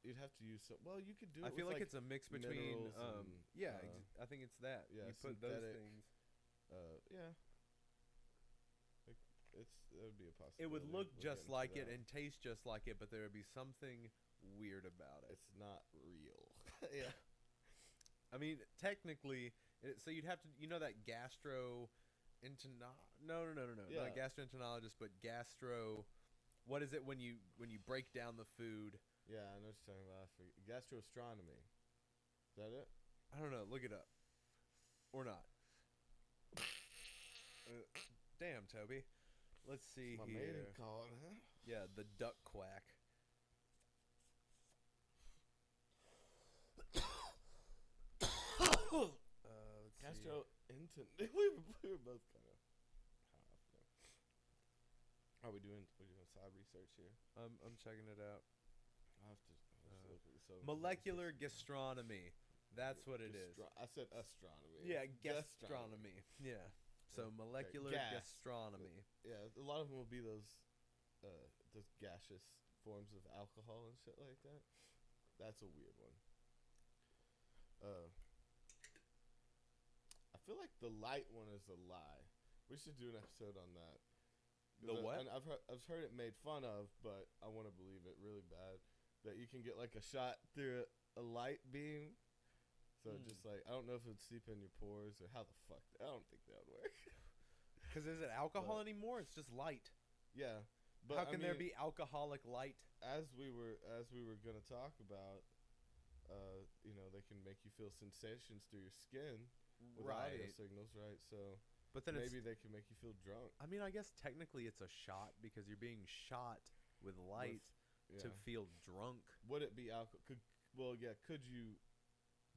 You'd have to use well, you could do it. I feel with like it's a mix between I think it's that. Yeah, you put those things. Yeah. Like that would be a possibility. It would look just like it and taste just like it, but there would be something weird about it. It's not real. Yeah. I mean, technically, so you'd have to, you know, that No, Yeah. not gastroenterologist, but what is it when you break down the food? Yeah, I know what you're talking about. Gastroastronomy. Is that it? I don't know. Look it up. Or not. Damn, Toby. Let's see my here. maiden call, huh? Yeah, the duck quack. Let's see. We were both kind of high off there. Are we doing side research here? I'm checking it out. I'll have to look at this over. Molecular gastronomy. That's what it is. I said astronomy. Yeah, gastronomy. Yeah. So molecular gastronomy. Yeah, a lot of them will be those gaseous forms of alcohol and shit like that. That's a weird one. I feel like the light one is a lie. We should do an episode on that. The what? I've heard it made fun of, but I want to believe it really bad. That you can get like a shot through a light beam. So just like, I don't know if it would seep in your pores or how the fuck. I don't think that would work. Because is it alcohol anymore? It's just light. Yeah. But How can there be alcoholic light? As we were gonna talk about, they can make you feel sensations through your skin with audio signals, right? So, but then maybe they can make you feel drunk. I mean, I guess technically it's a shot because you're being shot with light to feel drunk. Would it be alcohol? Could you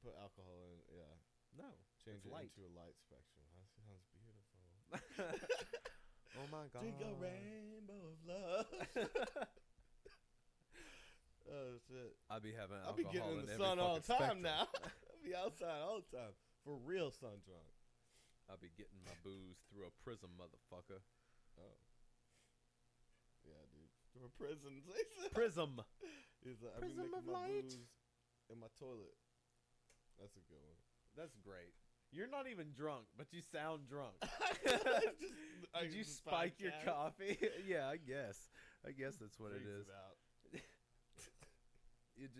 put alcohol in? Yeah. No. Change it light. into a light spectrum. That sounds beautiful. Oh my God. Drink a rainbow of love. Oh shit! I'll be having alcohol. I'll be getting in the sun all the time now. I'll be outside all the time for real sun drunk. I'll be getting my booze through a prism, motherfucker. Oh. Yeah, dude. Through a prism. Prism. I'll be Prism making of my light. booze in my toilet. That's a good one. That's great. You're not even drunk, but you sound drunk. Did you spike your coffee? Yeah, I guess. That's what it is. It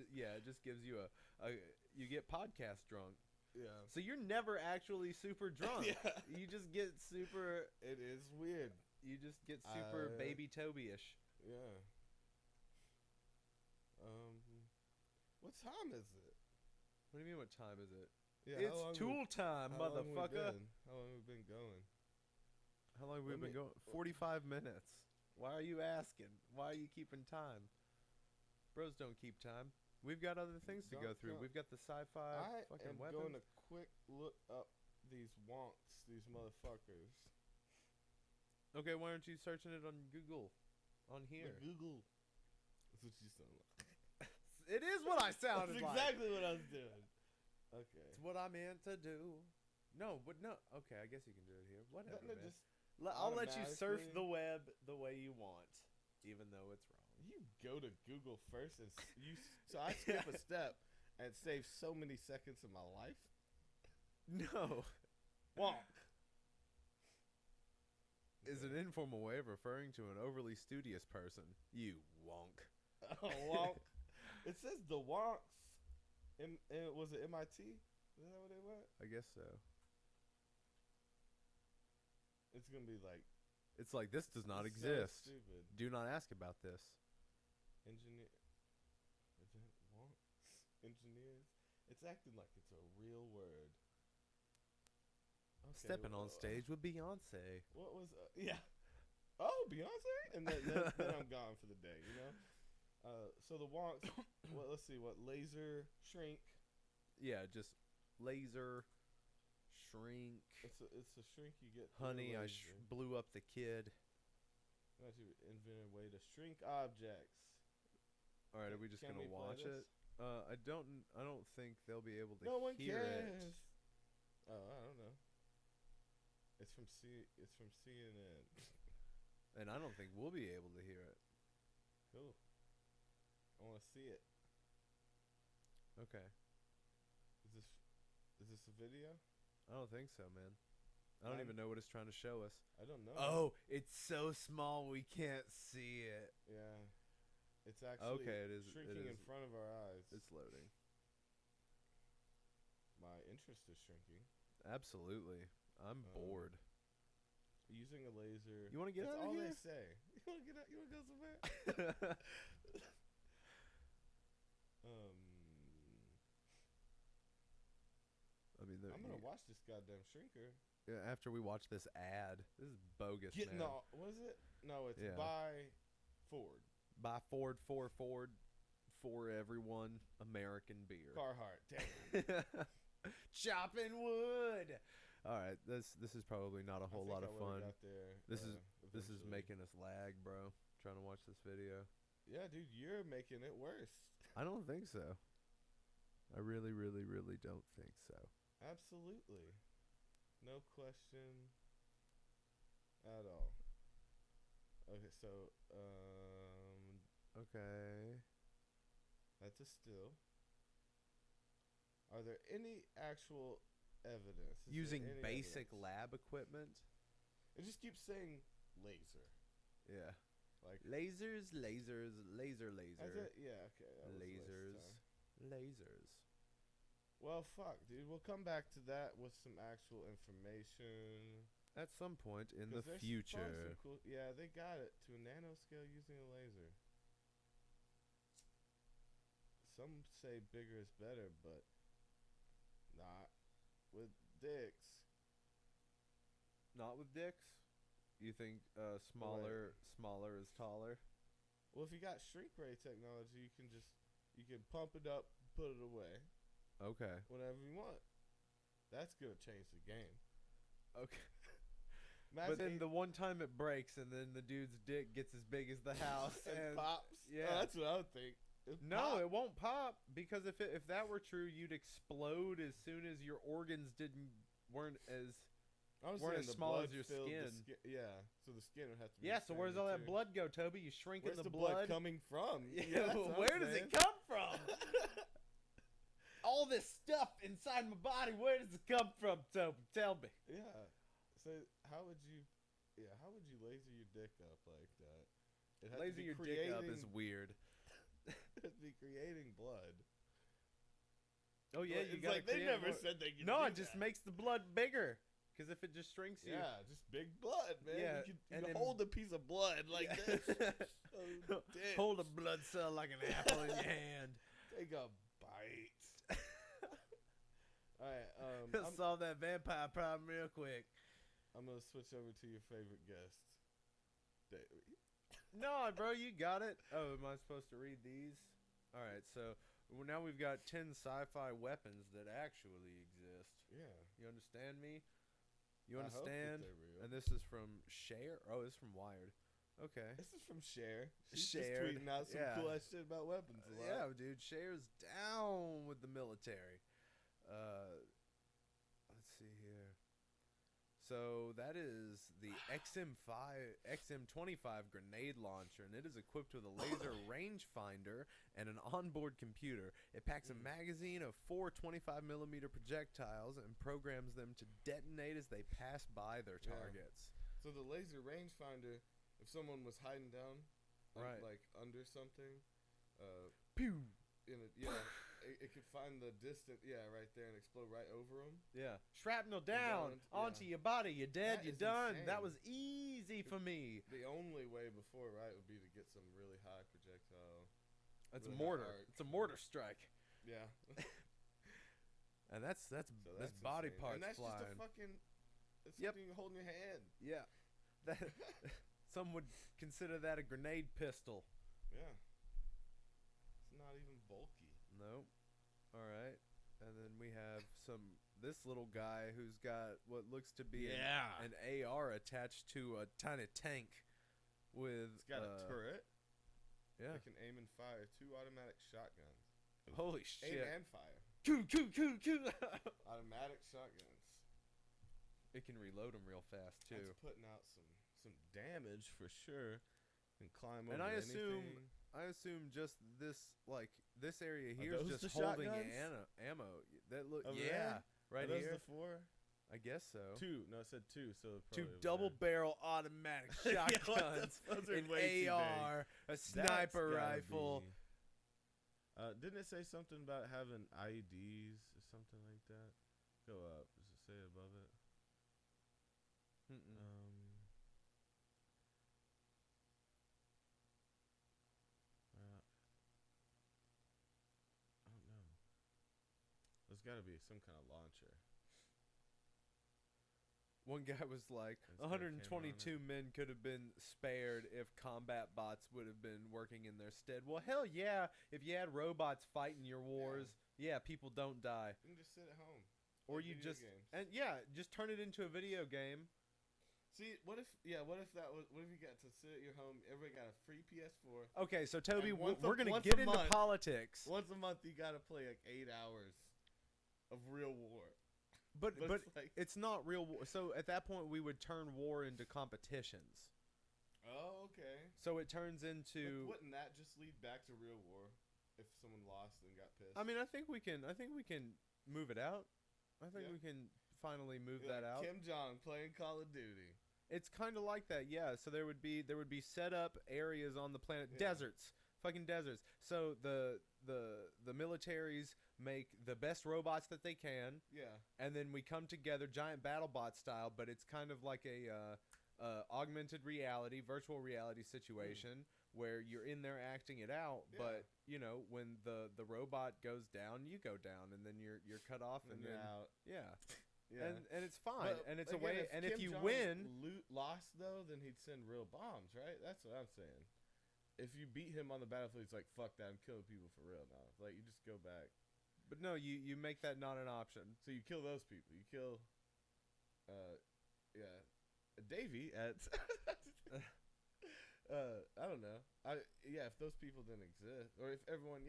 just gives you you get podcast drunk. Yeah. So you're never actually super drunk. Yeah. You just get super. It is weird. You just get super baby Toby-ish. Yeah. What time is it? What do you mean? What time is it? Yeah, it's tool time, motherfucker. How long have we been going? How long have we been going? 45 minutes. Why are you asking? Why are you keeping time? Bros don't keep time. We've got other things to go through. We've got the sci-fi fucking weapons. I'm going to quick look up these wonks, these motherfuckers. Okay, why aren't you searching it on Google? On here. Google. That's what you sound like. It is what I sounded That's exactly what I was doing. Okay. It's what I meant to do. No, but no. Okay, I guess you can do it here. Whatever, man. I'll let you surf the web the way you want, even though it's wrong. You go to Google first, and so I skip a step and save so many seconds of my life. No. Wonk is an informal way of referring to an overly studious person. You wonk. Oh, wonk. It says the wonks. Was it MIT? Is that what they were? I guess so. It's gonna be like. It's like this does not exist. So stupid. Do not ask about this. Engineers. It's acting like it's a real word. Okay, Stepping on stage with Beyonce. What was? Yeah. Oh, Beyonce, and then I'm gone for the day. You know. So the wonks. Well, let's see. What laser shrink? Yeah, just laser shrink. It's a shrink you get. Honey, I blew up the kid. You invented a way to shrink objects. All right, are we just gonna watch it? I don't think they'll be able to no one hear cares. it. Oh, I don't know. It's from CNN. And I don't think we'll be able to hear it. Cool. I want to see it. Okay. Is this a video? I don't think so, man. I don't even know what it's trying to show us. I don't know. Oh, it's so small we can't see it. Yeah. It's actually it is shrinking in front of our eyes. It's loading. My interest is shrinking. Absolutely. I'm bored. Using a laser. You want to get out of here? That's all they say. You want to get out? You want to go somewhere? I mean, I'm gonna watch this goddamn shrinker. Yeah, after we watch this ad, this is bogus. No, what is it? No, it's by Ford. By Ford, for Ford, for everyone, American beer. Carhartt, damn. Chopping wood. All right, this is probably not a whole lot of fun. This is making us lag, bro. Trying to watch this video. Yeah, dude, you're making it worse. I don't think so. I really, really, really don't think so. Absolutely. No question at all. Okay, so, okay. That's a still. Are there any actual evidence? Using basic lab equipment? It just keeps saying laser. Yeah. Like lasers. Laser. Yeah, okay. Lasers. Well, fuck, dude. We'll come back to that with some actual information. At some point in the 'Cause there's future. probably some cool, yeah, they got it to a nanoscale using a laser. Some say bigger is better, but not with dicks. Not with dicks? You think smaller is taller? Well, if you got shrink ray technology, you can pump it up, put it away Okay. whenever you want. That's gonna change the game. Okay. Imagine But then the one time it breaks and then the dude's dick gets as big as the house and pops. Yeah. Oh, that's what I would think. No, it won't pop because if that were true, you'd explode as soon as your organs weren't as small as your skin. Yeah, so the skin would have to be. Yeah, so where's all that blood go, Toby? You shrinking Where's the blood coming from? Yeah, where does it come from? All this stuff inside my body, where does it come from, Toby? Tell me. Yeah. So how would you laser your dick up like that? Laser your dick up is weird. It'd be creating blood. Oh yeah, But you it's gotta like they create never more. said they could. No, do it just that. makes the blood bigger. Because if it just shrinks you, Yeah, just big blood, man. Yeah, you and can then- hold a piece of blood like this. Oh, dick. hold a blood cell like an apple in your hand. Take a bite. All right, Solve that vampire problem real quick. I'm gonna switch over to your favorite guest, Davey. No, bro, you got it. Oh, am I supposed to read these? All right, so now we've got 10 sci-fi weapons that actually exist. Yeah. You understand me? You I hope that understand? they're real. And this is from Share. Oh, this is from Wired. Okay. This is from Cher. She's just Shared, tweeting out some yeah. cool ass shit about weapons a lot. Yeah, dude, Share's down with the military. Let's see here. So that is the XM25 grenade launcher, and it is equipped with a laser rangefinder and an onboard computer. It packs a magazine of 4 25mm projectiles and programs them to detonate as they pass by their targets. So the laser rangefinder, if someone was hiding down, Right. like under something, Pew! it could find the distance, right there, and explode right over them. Yeah. Shrapnel down onto your body. You're dead. That You're is done. insane. That was easy for me. The only way before, right, would be to get some really high projectile. That's really a mortar. high arc. It's a mortar strike. Yeah. And that's So that's that's body insane. parts and that's flying. just a fucking. It's Yep. something you hold in your hand. Yeah. That some would consider that a grenade pistol. Yeah. It's not even bulky. Nope. All right. And then we have this little guy who's got what looks to be an AR attached to a tiny tank with It's got a turret. Yeah. It can aim and fire 2 automatic shotguns. Holy Aim shit. and fire. Coo. Automatic shotguns. It can reload them real fast too. That's putting out some damage for sure. And climb over And I anything. assume just this area Are here is those just the holding shotguns? ammo. That look Over yeah, there? right Are those here. the 4? I guess so. 2. No, it said 2. So 2 probably over double there. barrel automatic Yeah, shotguns, those are an way too AR, a That's sniper gotta rifle. be- didn't it say something about having IEDs or something like that? Go up. Does it say above it? Mm-mm. I don't know. There's got to be some kind of launcher. One guy was like, Instead of 122 men could have been spared if combat bots would have been working in their stead. Well, hell yeah. If you had robots fighting your wars, yeah, people don't die. You can just sit at home. Or play you video just, games. and yeah, just turn it into a video game. See, what if you got to sit at your home, everybody got a free PS4. Okay, so Toby, And once we're going to once get a into month- politics. Once a month, you got to play like 8 hours of real war. But it's like, it's not real war. So at that point, we would turn war into competitions. oh, okay. So it turns into. But wouldn't that just lead back to real war if someone lost and got pissed? I mean, I think we can move it out. I think Yeah. we can finally move Be that out. like Kim Jong playing Call of Duty. It's kind of like that, yeah. So there would be set up areas on the planet, Yeah. deserts, fucking deserts. So the militaries make the best robots that they can, Yeah. and then we come together giant BattleBot style, but it's kind of like a augmented reality, virtual reality situation where you're in there acting it out, Yeah. but you know, when the robot goes down, you go down, and then you're cut off, and you're then out. yeah. Yeah. And it's fine, But and it's a again, way, and if Kim you Jong win, lost though, then he'd send real bombs, right? That's what I'm saying. If you beat him on the battlefield, he's like, fuck that, I'm killing people for real now. Like, you just go back. but no, you make that not an option. So you kill those people. You kill, yeah, Davey at, I don't know. If those people didn't exist, or if everyone,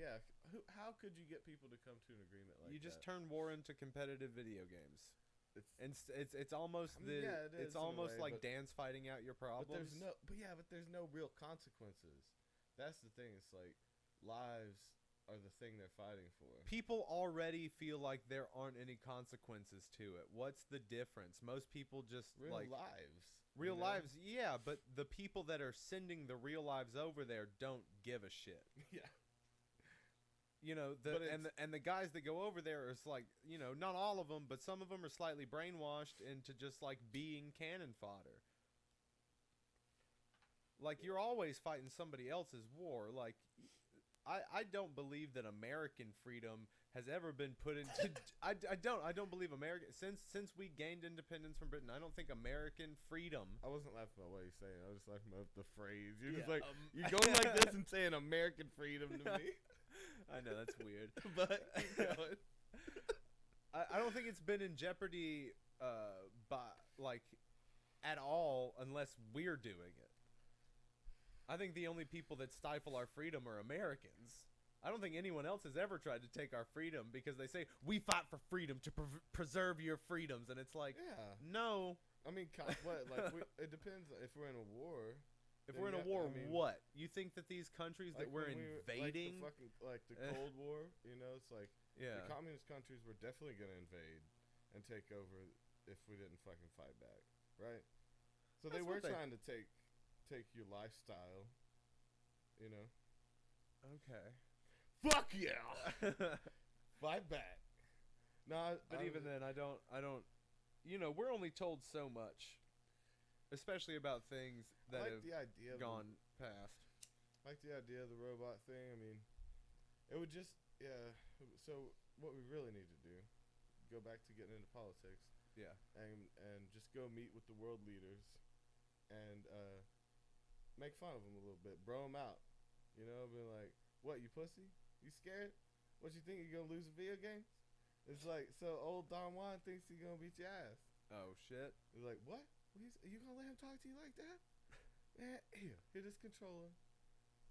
how could you get people to come to an agreement like that? You just turn war into competitive video games. It's almost it is it's in a almost way, like but- dance fighting out your But problems. there's no real consequences. That's the thing. It's like lives are the thing they're fighting for. People already feel like there aren't any consequences to it. What's the difference? Most people just Real like lives. real you know? lives, yeah, but the people that are sending the real lives over there don't give a shit. Yeah. You know, But and the guys that go over there is like, you know, not all of them, but some of them are slightly brainwashed into just like being cannon fodder. Like, you're always fighting somebody else's war. Like, I don't believe that American freedom has ever been put into. I don't believe American since we gained independence from Britain. I don't think American freedom. I wasn't laughing about what you're saying. I was just laughing about the phrase. You're just Yeah, like you're going like this and saying American freedom to me. I know that's weird, But keep going. I don't think it's been in jeopardy by like at all unless we're doing it. I think the only people that stifle our freedom are Americans. I don't think anyone else has ever tried to take our freedom because they say we fight for freedom to preserve your freedoms, and it's like, Yeah. no. I mean, what? Like, it depends if we're in a war. If then we're in a yeah, war, I mean, what? You think that these countries that like we're when invading? like the Cold War, you know, it's like Yeah. the communist countries were definitely gonna invade and take over if we didn't fucking fight back, right? So they That's were what they- trying to take your lifestyle, you know. Okay. Fuck yeah! Fight back. No, But even then, I don't. You know, we're only told so much, especially about things I that like have the idea of gone past. I like the idea of the robot thing. I mean, it would just So what we really need to do, go back to getting into politics, Yeah. and just go meet with the world leaders, and make fun of them a little bit, bro them out, you know, be like, what, you pussy? You scared? What you think, you're gonna lose a video game? It's like, so old Don Juan thinks he's gonna beat your ass. Oh shit. He's like, what? Are you gonna let him talk to you like that? Man, here this controller.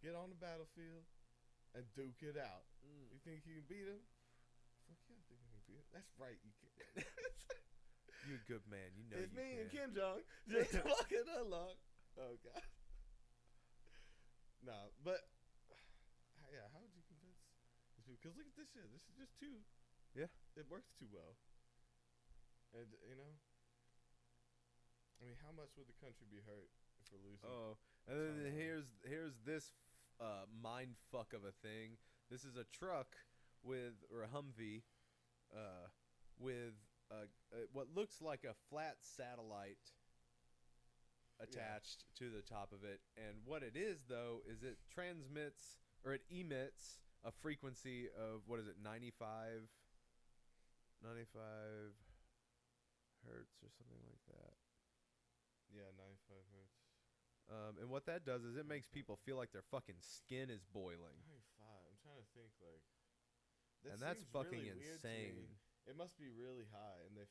Get on the battlefield and duke it out. You think you can beat him? Fuck yeah, I think I can beat him. That's right, you can. You a good man. You know It's you me can. and Kim Jong just walking along. Oh god. Nah, but yeah, how would you convince these people? Because look at this shit. This is just too. Yeah. It works too well. And you know, I mean, how much would the country be hurt if we're losing? Oh, and then Somehow. here's this mind fuck of a thing. This is a truck or a Humvee with what looks like a flat satellite attached to the top of it. And what it is, though, is it transmits or it emits a frequency of, what is it, 95 hertz or something like that. Yeah, 95 hertz. And what that does is it makes people feel like their fucking skin is boiling. 95. I'm trying to think like. And that's seems fucking really weird to me. insane. It must be really high, and that's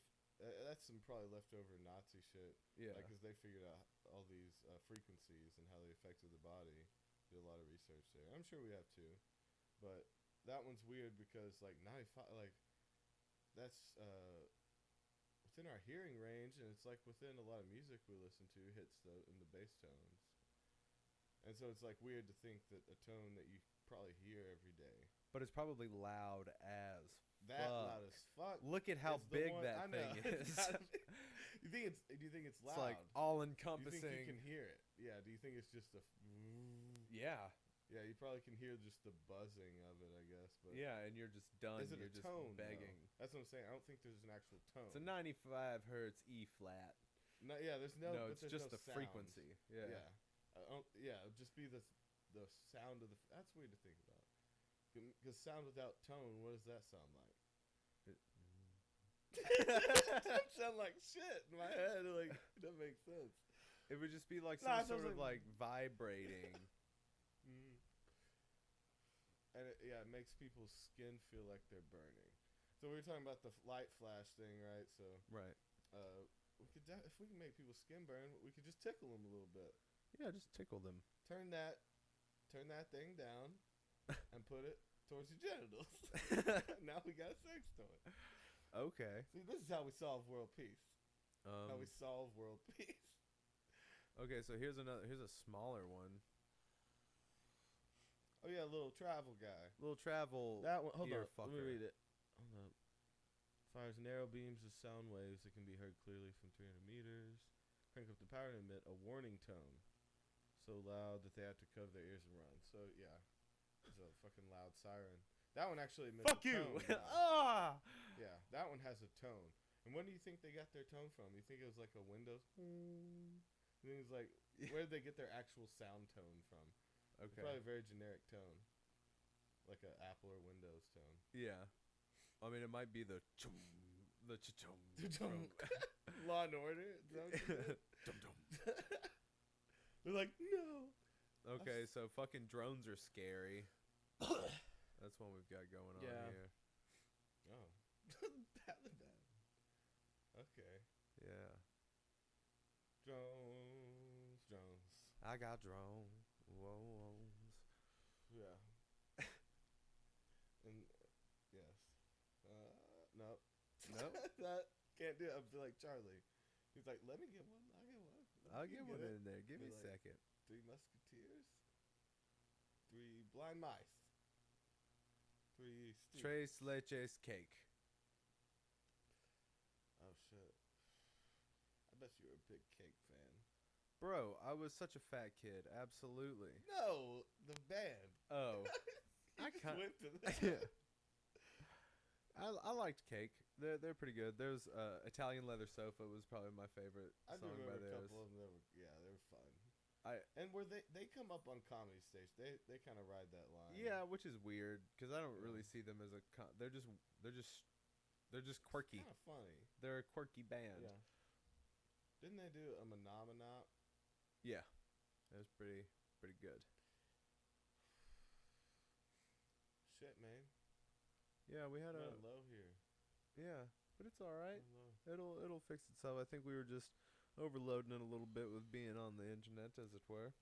some probably leftover Nazi shit. Yeah. Because they figured out all these frequencies and how they affected the body. Did a lot of research there. I'm sure we have too, but that one's weird because like 95, like that's within our hearing range, and it's like within a lot of music we listen to hits in the bass tones. And so it's like weird to think that a tone that you probably hear every day. But it's probably loud as That fuck. loud as fuck. Look at how is the big one- that I know. thing is. Do you think it's loud? It's like all Do you think encompassing. you can hear it? Yeah. Do you think it's just a? Yeah. Yeah, you probably can hear just the buzzing of it, I guess. But Yeah, and you're just done. is it You're a just tone? begging. Though? That's what I'm saying. I don't think there's an actual tone. It's a 95 hertz E flat. No, yeah, there's no. No, but it's there's just no the sound. frequency. Yeah. Yeah. Yeah. It'd just be the sound of the. That's weird to think about. Because sound without tone, what does that sound like? That sound like shit in my head. Like that makes sense. It would just be like Nah, some it sounds sort of like- like vibrating. Mm. And it makes people's skin feel like they're burning. So we were talking about the light flash thing, right? So Right. we could if we can make people's skin burn, we could just tickle them a little bit. Yeah, just tickle them. Turn that thing down, and put it towards your genitals. Now we got a sex toy. Okay. See, this is how we solve world peace. How we Um, solve world peace. okay, so here's a smaller one. Oh yeah, little travel guy. Little travel That one. Hold ear on. fucker. Let me read it. Hold up. Fires narrow beams of sound waves that can be heard clearly from 300 meters. Crank up the power to emit a warning tone, so loud that they have to cover their ears and run. So yeah, it's a fucking loud siren. That one actually emits Fuck a you! tone now. Ah! Yeah, that one has a tone. And when do you think they got their tone from? You think it was like a Windows? You think it's like, where did they get their actual sound tone from? Okay. Probably a very generic tone, like a Apple or Windows tone. Yeah. I mean, it might be the chum, the cha-chum. Chum. Law and Order. Is that what you said? Dum-dum. They're like, no. Okay, so fucking drones are scary. That's one we've got going Yeah. on here. Oh. that. Okay. Yeah. Drones. I got drones. Yeah. And yes. Nope. Nope. That can't do it. I'd be like Charlie. He's like, let me get one. I'll You get one it. in there. Give Be me a like, second. 3 musketeers. 3 blind mice. 3 Steve. Tres leches cake. Oh shit. I bet you were a big cake fan. Bro, I was such a fat kid. Absolutely. No, the band. Oh. You I just can't- went to that. Yeah. I liked Cake. They're pretty good. There's Italian Leather Sofa was probably my favorite I do song by remember a theirs. couple of them. They were fun. I- and were they come up on Comedy Stage? They kind of ride that line. Yeah, which is weird because I don't Yeah. really see them as a. They're just quirky. Kind of funny. They're a quirky band. Yeah. Didn't they do a Monomonaut? Yeah, it was pretty good. Shit, man. Yeah, we had a. Running low here. Yeah, but it's all right. Running low. It'll fix itself. I think we were just overloading it a little bit with being on the internet, as it were.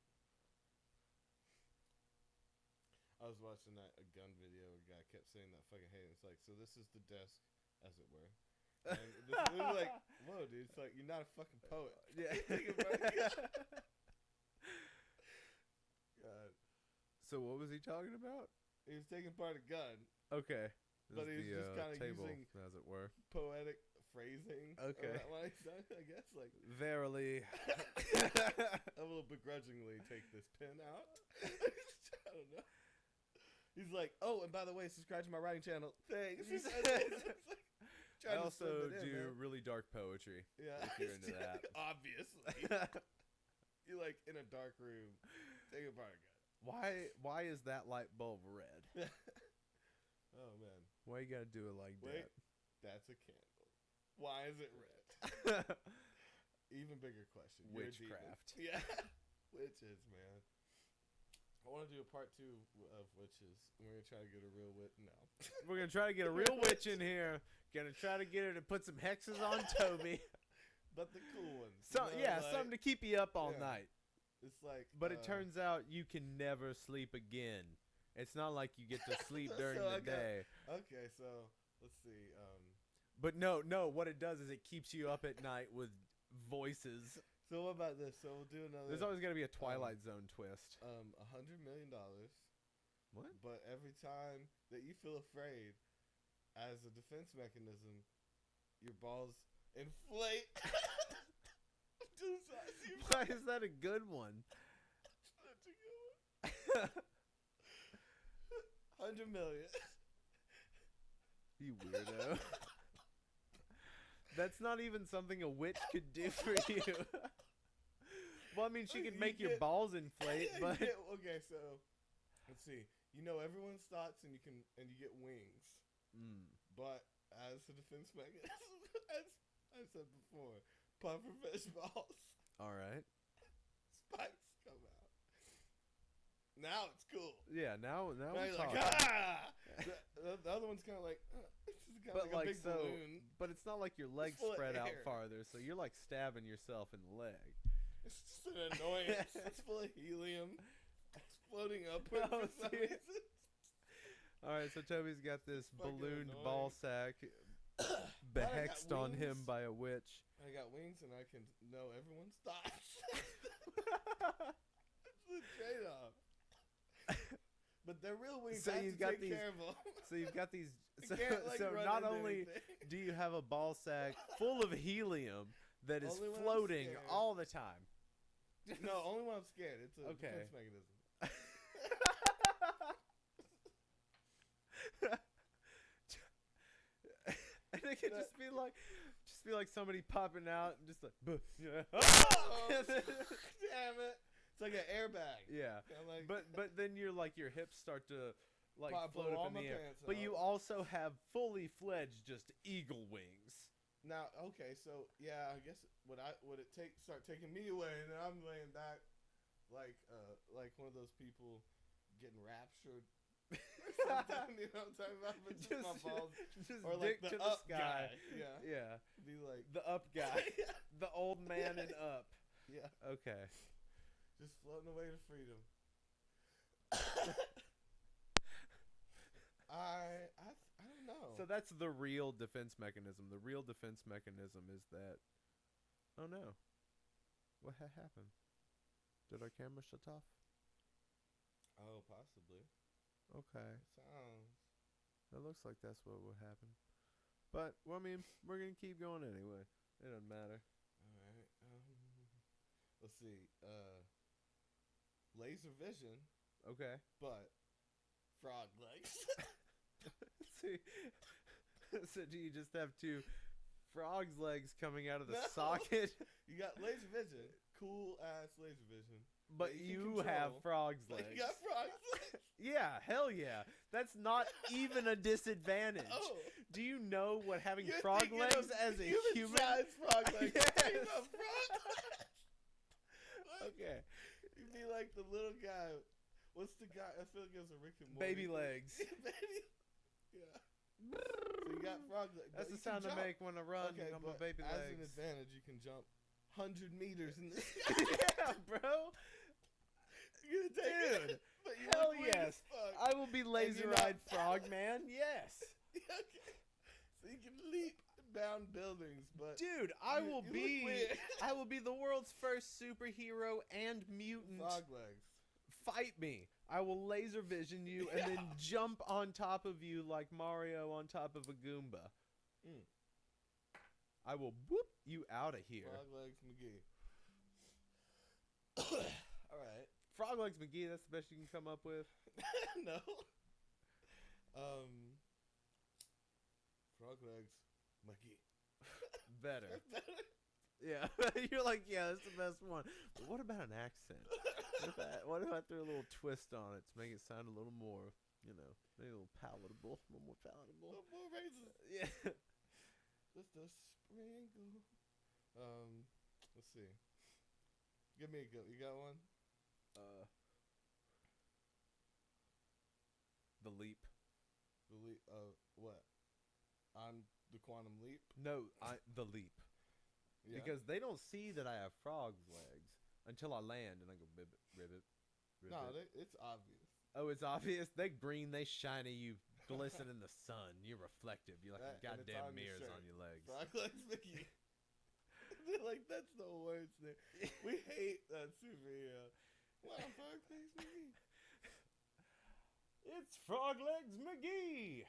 I was watching a gun video. A guy kept saying that fucking hate. It's like, so this is the desk, as it were. And this is like, whoa, dude. It's like, you're not a fucking poet. Yeah. Think about it. God. So what was he talking about? He was taking part a gun, Okay. This But is he's just kinda table, using- as it were. poetic phrasing. Okay. Around what he's done, I guess. Like, Verily. I will begrudgingly take this pen out. I don't know. He's like, oh, and by the way, subscribe to my writing channel. Thanks. He said that. It's like I trying to also slip it in, do man. really dark poetry. Yeah. if you're into that. Obviously. You're like in a dark room. Take apart a Why is that light bulb red? gun. Oh, man. Why you gotta do it like Wait. That's a candle. Why is it red? that? Even bigger question. You're a demon. Witchcraft. Yeah. Witches, man. I want to do a part 2 of witches. We're going to try to get a real witch. No. We're gonna try to get a real witch in here. Gonna try to get her to put some hexes on Toby. But the cool ones. So you know, yeah, like, something to keep you up all yeah. night. It's like. But it turns out you can never sleep again. It's not like you get to sleep during So I the got- day. Okay, so let's see. But no, what it does is it keeps you up at night with voices. So what about this? So we'll do another. There's always gonna be a Twilight Zone twist. $100 million. What? But every time that you feel afraid, as a defense mechanism, your balls inflate. Why is that a good one? That's a good one. 100 million. You weirdo. That's not even something a witch could do for you. Well, I mean, she could make your balls inflate, but okay. So let's see. You know everyone's thoughts, and you get wings. But as a defense mechanism, as I said before, pufferfish balls. All right. Spikes come out. Now it's cool. Yeah. Now Now we're you're talking. like, ah! The other one's kind of like, this is kind of like a big balloon. But it's not like your legs full of spread out air. farther, so you're like stabbing yourself in the leg. It's just an annoyance. It's full of helium. It's floating upward for some reason. All right, so Toby's got this fucking ballooned annoying. ball sack behexed on him by a witch. I got wings and I can know everyone's thoughts. That's the trade-off. But they're real wings. So I have you've to got take these- care of them. So you've got these. I can't, like, So run not into only anything. do you have a ball sack full of helium that is Only when I'm floating scared. all the time. No, only when I'm scared. It's a Okay. defense mechanism. And it could just be like somebody popping out and just like, yeah. Oh, damn it! It's like an airbag. Yeah. Kinda like, But then your hips start to like Pop float all up in my the air. pants But off. you also have fully fledged just eagle wings. now, okay, so yeah, I guess would it start taking me away, and then I'm laying back like one of those people getting raptured. Something, you know what I'm talking about? But just my balls. just Or like dick the to the up sky. guy. Yeah. Yeah. Be like, The up guy. Yeah. The old man Yeah. and up. Yeah. Okay. Just floating away to freedom. I don't know. So that's the real defense mechanism. The real defense mechanism is that, oh no, what happened? Did our camera shut off? Oh, possibly. Okay. Sounds. That looks like that's what would happen. But, well, I mean, we're going to keep going anyway. It doesn't matter. All right. Let's see. Laser vision, Okay. but frog legs. See, so do you just have two frog's legs coming out of the No. socket? You got laser vision, cool ass laser vision. But that you can have control. frog's But legs. you got frog's legs. Yeah, hell yeah. That's not even a disadvantage. Oh. Do you know what having You're frog thinking legs of as a human? human-sized frog legs. Yes. You know, frog legs. Okay. You'd be like the little guy. What's the guy? I feel like it was a Rick and Morty. Baby legs. Baby. Yeah. So you got frog legs. That's but the you can sound I jump. make when I run Okay, on my but baby as legs. an advantage, you can jump 100 meters in the Yeah, bro. You're gonna take Dude, it, but you hell look weird yes. as fuck. I will be laser eyed not- frog man. Yes. Okay. So you can leap down buildings, but Dude, I You- will you look be weird. I will be the world's first superhero and mutant. frog legs. Fight me. I will laser vision you and then Yeah. jump on top of you like Mario on top of a Goomba. Mm. I will whoop you out of here. Frog legs McGee. All right. Frog Legs McGee, that's the best you can come up with. No. Frog legs McGee. Better. Better. Yeah. You're like, yeah, that's the best one. But what about an accent? What if I threw a little twist on it to make it sound a little more, maybe a little palatable, a little more palatable? Little more raisin. Yeah. Just a sprinkle. Let's see. Give me a go. You got one? The leap. The leap. What? On the quantum leap? No, the leap. Yeah. Because they don't see that I have frog's legs until I land and I go ribbit, ribbit, ribbit. No, it's obvious. Oh, it's obvious. They green, they shiny. You glisten in the sun. You're reflective. You're like That, and it's goddamn on your mirrors shirt. on your legs. Frog legs McGee. They're like, that's the worst thing. We hate that superhero. Wow, Frog legs McGee. It's Frog Legs McGee.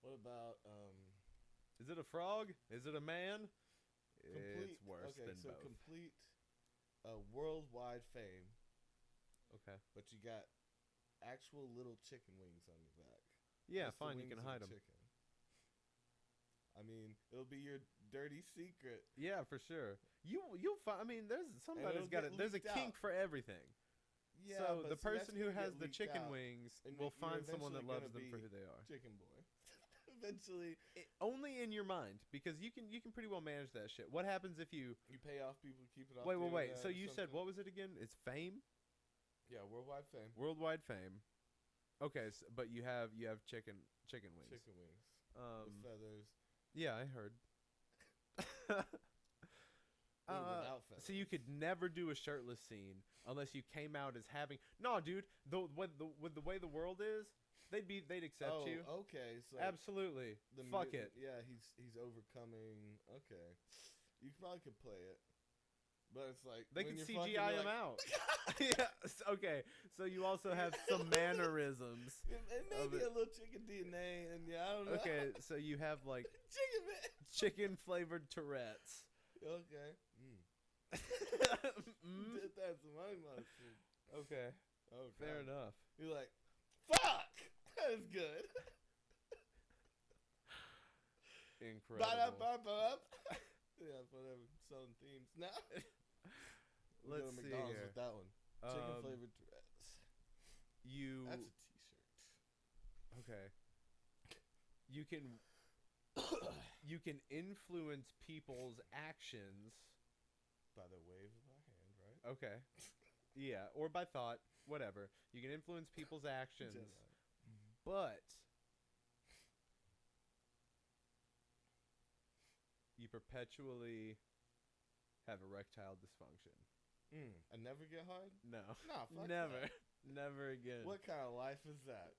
What about Is it a frog? Is it a man? complete? It's worse okay, than so both. complete worldwide fame, Okay. but you got actual little chicken wings on your back. Yeah, Just the fine, you wings can of a hide them. chicken. I mean, it'll be your dirty secret. Yeah, for sure. You'll find. I mean, there's somebody's it'll got get it. There's a leaked kink out. for everything. Yeah, So but the see, person that's who gonna has get the leaked chicken out, wings and will you're find someone that eventually loves them gonna for be who they are. Chicken boy. Eventually, Only in your mind, because you can pretty well manage that shit. What happens if you you pay off people to keep it off. wait? the Wait. internet So or you said something. what was it again? It's fame, Yeah, worldwide fame. worldwide fame. Okay, but you have chicken wings. Chicken wings with feathers. Yeah, I heard. Without feathers. So you could never do a shirtless scene unless you came out as having. No, dude. With the way the world is, they'd accept you. Okay. So Absolutely. the Fuck mutant- it. Yeah, he's overcoming. Okay, you probably could play it, but it's like They when can you're fucking, CGI you're him like, out. Yeah. Okay. So you also have some mannerisms. And maybe a little chicken DNA, and yeah, I don't know. Okay. So you have like Chicken man. chicken flavored Tourette's. Okay. Mm. That's my monster. Okay. Okay. Fair enough. You're like, fuck. That is good. Incredible. Ba-da-ba-ba-up. Yeah, whatever. Selling themes now. We'll go Let's to see McDonald's here. with that one. Chicken flavored Tourette's. You. That's a T-shirt. Okay. You can you can influence people's actions. By the wave of my hand, right? Okay. Yeah, or by thought, whatever. You can influence people's actions, but you perpetually have erectile dysfunction. And never get hard? No. Nah, fuck Never. that. Never again. What kind of life is that?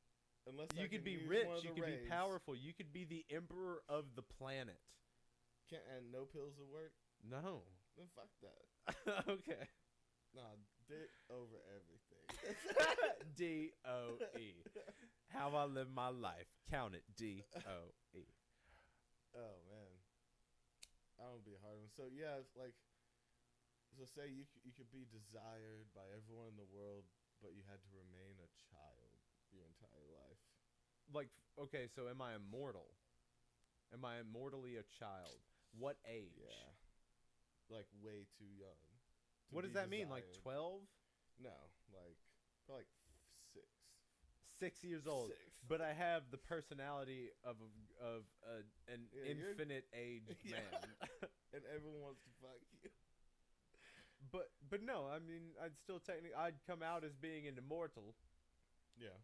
Unless You I could can be use rich, one of you the could be rays. powerful, you could be the emperor of the planet. And no pills will work? No. Then fuck that. Okay. Nah, dick over everything. D-O-E. How I live my life. Count it. D-O-E. Oh, man. I don't be a hard one. So, yeah, it's like, so say you could be desired by everyone in the world, but you had to remain a child your entire life. Like, okay, so am I immortal? Am I immortally a child? What age? Yeah. Like, way too young. What does that mean? Like desired. 12? No, like, probably like 6. 6 years old. 6. But I have the personality of an Yeah, you're- infinite aged Yeah. man. And everyone wants to fuck you. But no, I mean, I'd still I'd come out as being an immortal, Yeah.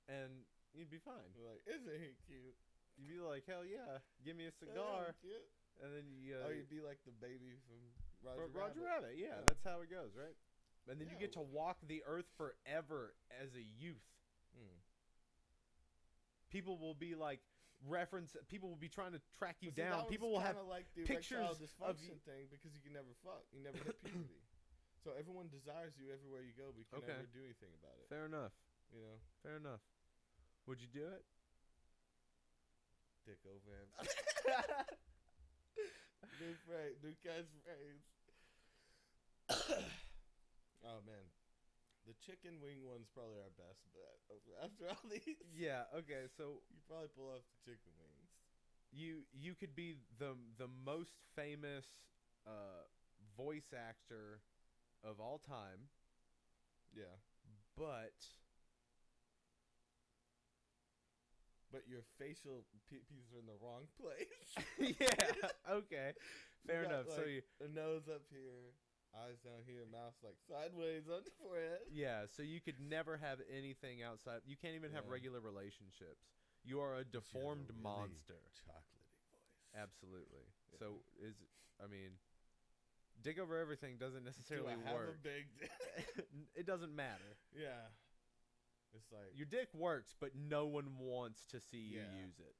and you'd be fine. You're like, isn't he cute? You'd be like, hell yeah, give me a Yeah, cigar, cute. and then you. Oh, you'd be like the baby from Roger Rabbit. Yeah, Yeah. that's how it goes, right? And then you Yeah, get to walk the earth forever as a youth. People will be like people will be trying to track you But see, down. that People one's will have kinda like the pictures erectile of dysfunction thing because you can never fuck. You never hit puberty. So everyone desires you everywhere you go, but you can Okay. never do anything about it. Fair enough. You know? Fair enough. Would you do it? Dick over him. New catchphrase. Oh, man. The chicken wing one's probably our best bet. After all these, Yeah. Okay. So you probably pull off the chicken wings. you could be the most famous voice actor of all time, Yeah. but But your facial pieces are in the wrong place. yeah. Okay. Fair You got, enough. So like, a nose up here, eyes down here, mouth like sideways on the forehead. yeah. So you could never have anything outside. You can't even have Yeah. regular relationships. You are a deformed monster. Chocolatey voice. Absolutely. Yeah. So I mean, dick over everything doesn't necessarily Do I have work. a big dick? It doesn't matter. Yeah. It's like, Your dick works, but no one wants to see you Yeah. use it.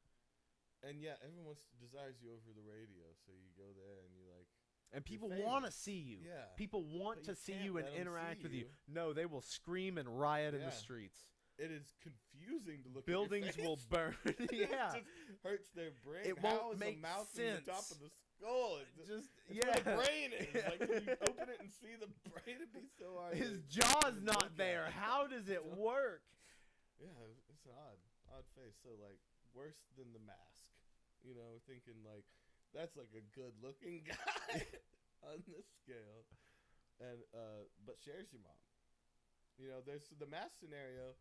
and yeah, everyone desires you over the radio, so you go there and you like, And people famous. want to see you. Yeah. People want But to you see can't you and let 'em interact see with you. you. No, they will scream and riot in Yeah. the streets. it is confusing to look Buildings at your will face. burn. Yeah. It just hurts their brain. It How won't is make a mouth in the top sense. of the skull? It's Just it's where the yeah. brain is. Like, when you open it and see the brain, it'd be so hard. His to jaw's look not at. there. How does it work? Yeah, it's odd. odd face. So like worse than the mask. You know, thinking like that's like a good looking guy on the scale. And but shares your mom. You know, there's the mask scenario.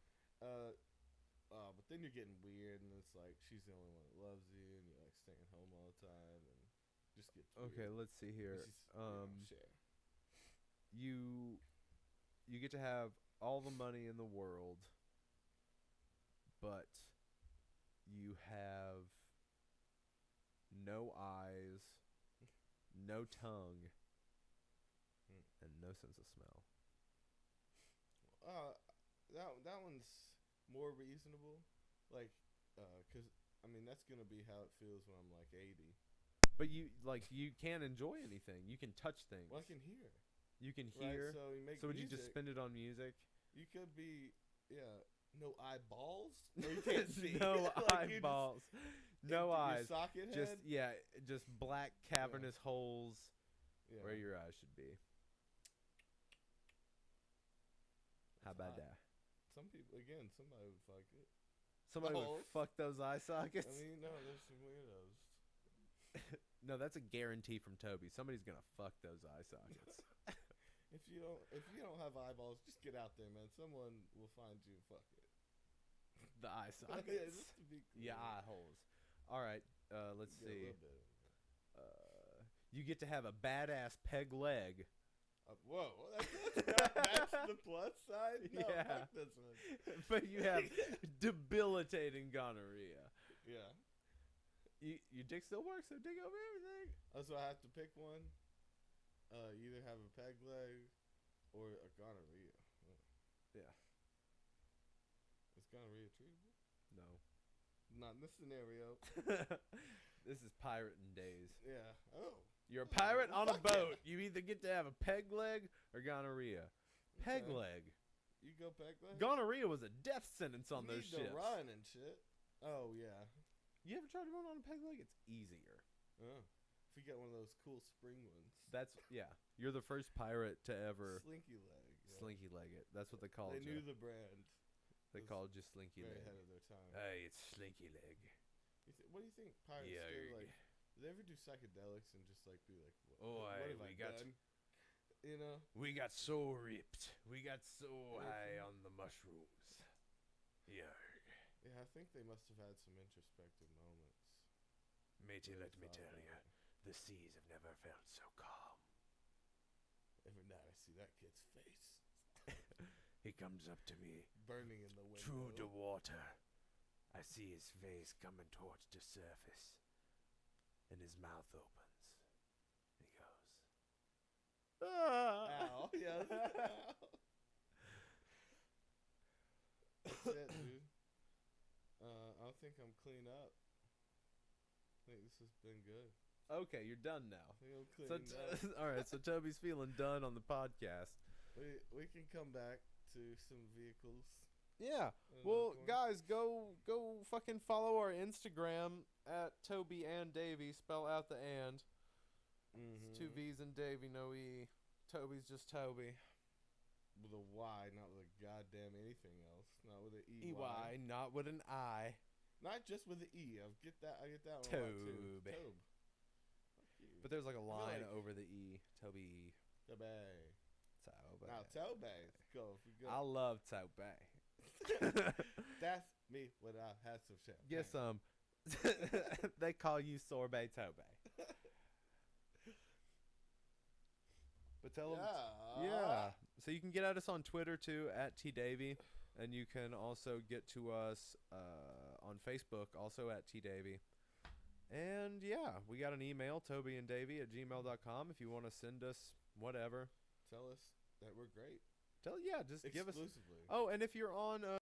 But then you're getting weird, and it's like she's the only one that loves you, and you're like staying home all the time, and just gets Okay, weird. let's see here. Share. You get to have all the money in the world, but you have no eyes, no tongue, and no sense of smell. That one's more reasonable, like, cause I mean that's gonna be how it feels when I'm like 80. But you can't enjoy anything. You can touch things. Well, I can hear. You can Right, hear. so you make So would you music. just spend it on music? You could be, no eyeballs. No, you can't see. No Like, you eyeballs. just No empty eyes. Your socket Just head. just black cavernous holes Yeah. where your eyes should be. How about hot. that? Some people, again, somebody would fuck it. Somebody would Holes. fuck those eye sockets. I mean, no, there's some weirdos. No, that's a guarantee from Toby. Somebody's gonna fuck those eye sockets. If you don't have eyeballs, just get out there, man. Someone will find you and fuck it. The eye Yeah, sockets. just to be clear. Yeah, eye holes. All right, let's Get a see. little bit of it. You get to have a badass peg leg. Whoa, that's the plus side? No, Yeah. fuck this one. But you have debilitating gonorrhea. Yeah. Your dick still works, so dick over everything. So I have to pick one. You either have a peg leg or a gonorrhea. Yeah. Is gonorrhea treatable? No. Not in this scenario. This is pirating days. Yeah. Oh. You're a pirate on a Fuck yeah. boat. You either get to have a peg leg or gonorrhea. Peg Okay. leg. You go peg leg? Gonorrhea was a death sentence on you those need ships. to run and shit. Oh, yeah. You ever tried to run on a peg leg? It's easier. Oh. If you get one of those cool spring ones. Yeah. You're the first pirate to ever Slinky leg. Yeah. slinky leg it. That's what they called They you. knew the brand. They was called you slinky Very leg. ahead of their time. Hey, it's slinky leg. What do you think pirates Yeah, do? Like, do they ever do psychedelics and just like be like, Oh, what have we I got- done? You know? We got so ripped. We got so Yeah. high on the mushrooms. Yeah. Yeah, I think they must have had some introspective moments. Matey, Really let me thought tell about you, it. the seas have never felt so calm. Every night I see that kid's face He comes up to me burning in the window. through the water. I see his face coming towards the surface, and his mouth opens. He goes, "Ah!" Ow. Yes. Ow. That's it, dude. I think I'm clean up. I think this has been good. Okay, you're done now. I think I'm clean So up. all right, so Toby's feeling done on the podcast. We can come back to some vehicles. Yeah. at Well, another point. guys, go fucking follow our Instagram at Toby and Davy. Spell out the and. It's two V's and Davy, no E. Toby's just Toby. With a Y, not with a goddamn anything else. Not with an EY. E-Y, not with an I. Not just with an E. I get that one a lot too. Toby. Tobe. Fuck you. But there's like a line like- over the E. Toby. Tobe. Toby. Now Tobe. Go. If we go. I love Toby. That's me when I had some champagne. Get some. They call you Sorbet Toby. But tell them. Yeah. So you can get at us on Twitter too, at TDavy. And you can also get to us on Facebook, also at TDavy. And yeah, we got an email, tobyanddavy@gmail.com, if you want to send us whatever. Tell us that we're great. Just give us. Exclusively. Oh, and if you're on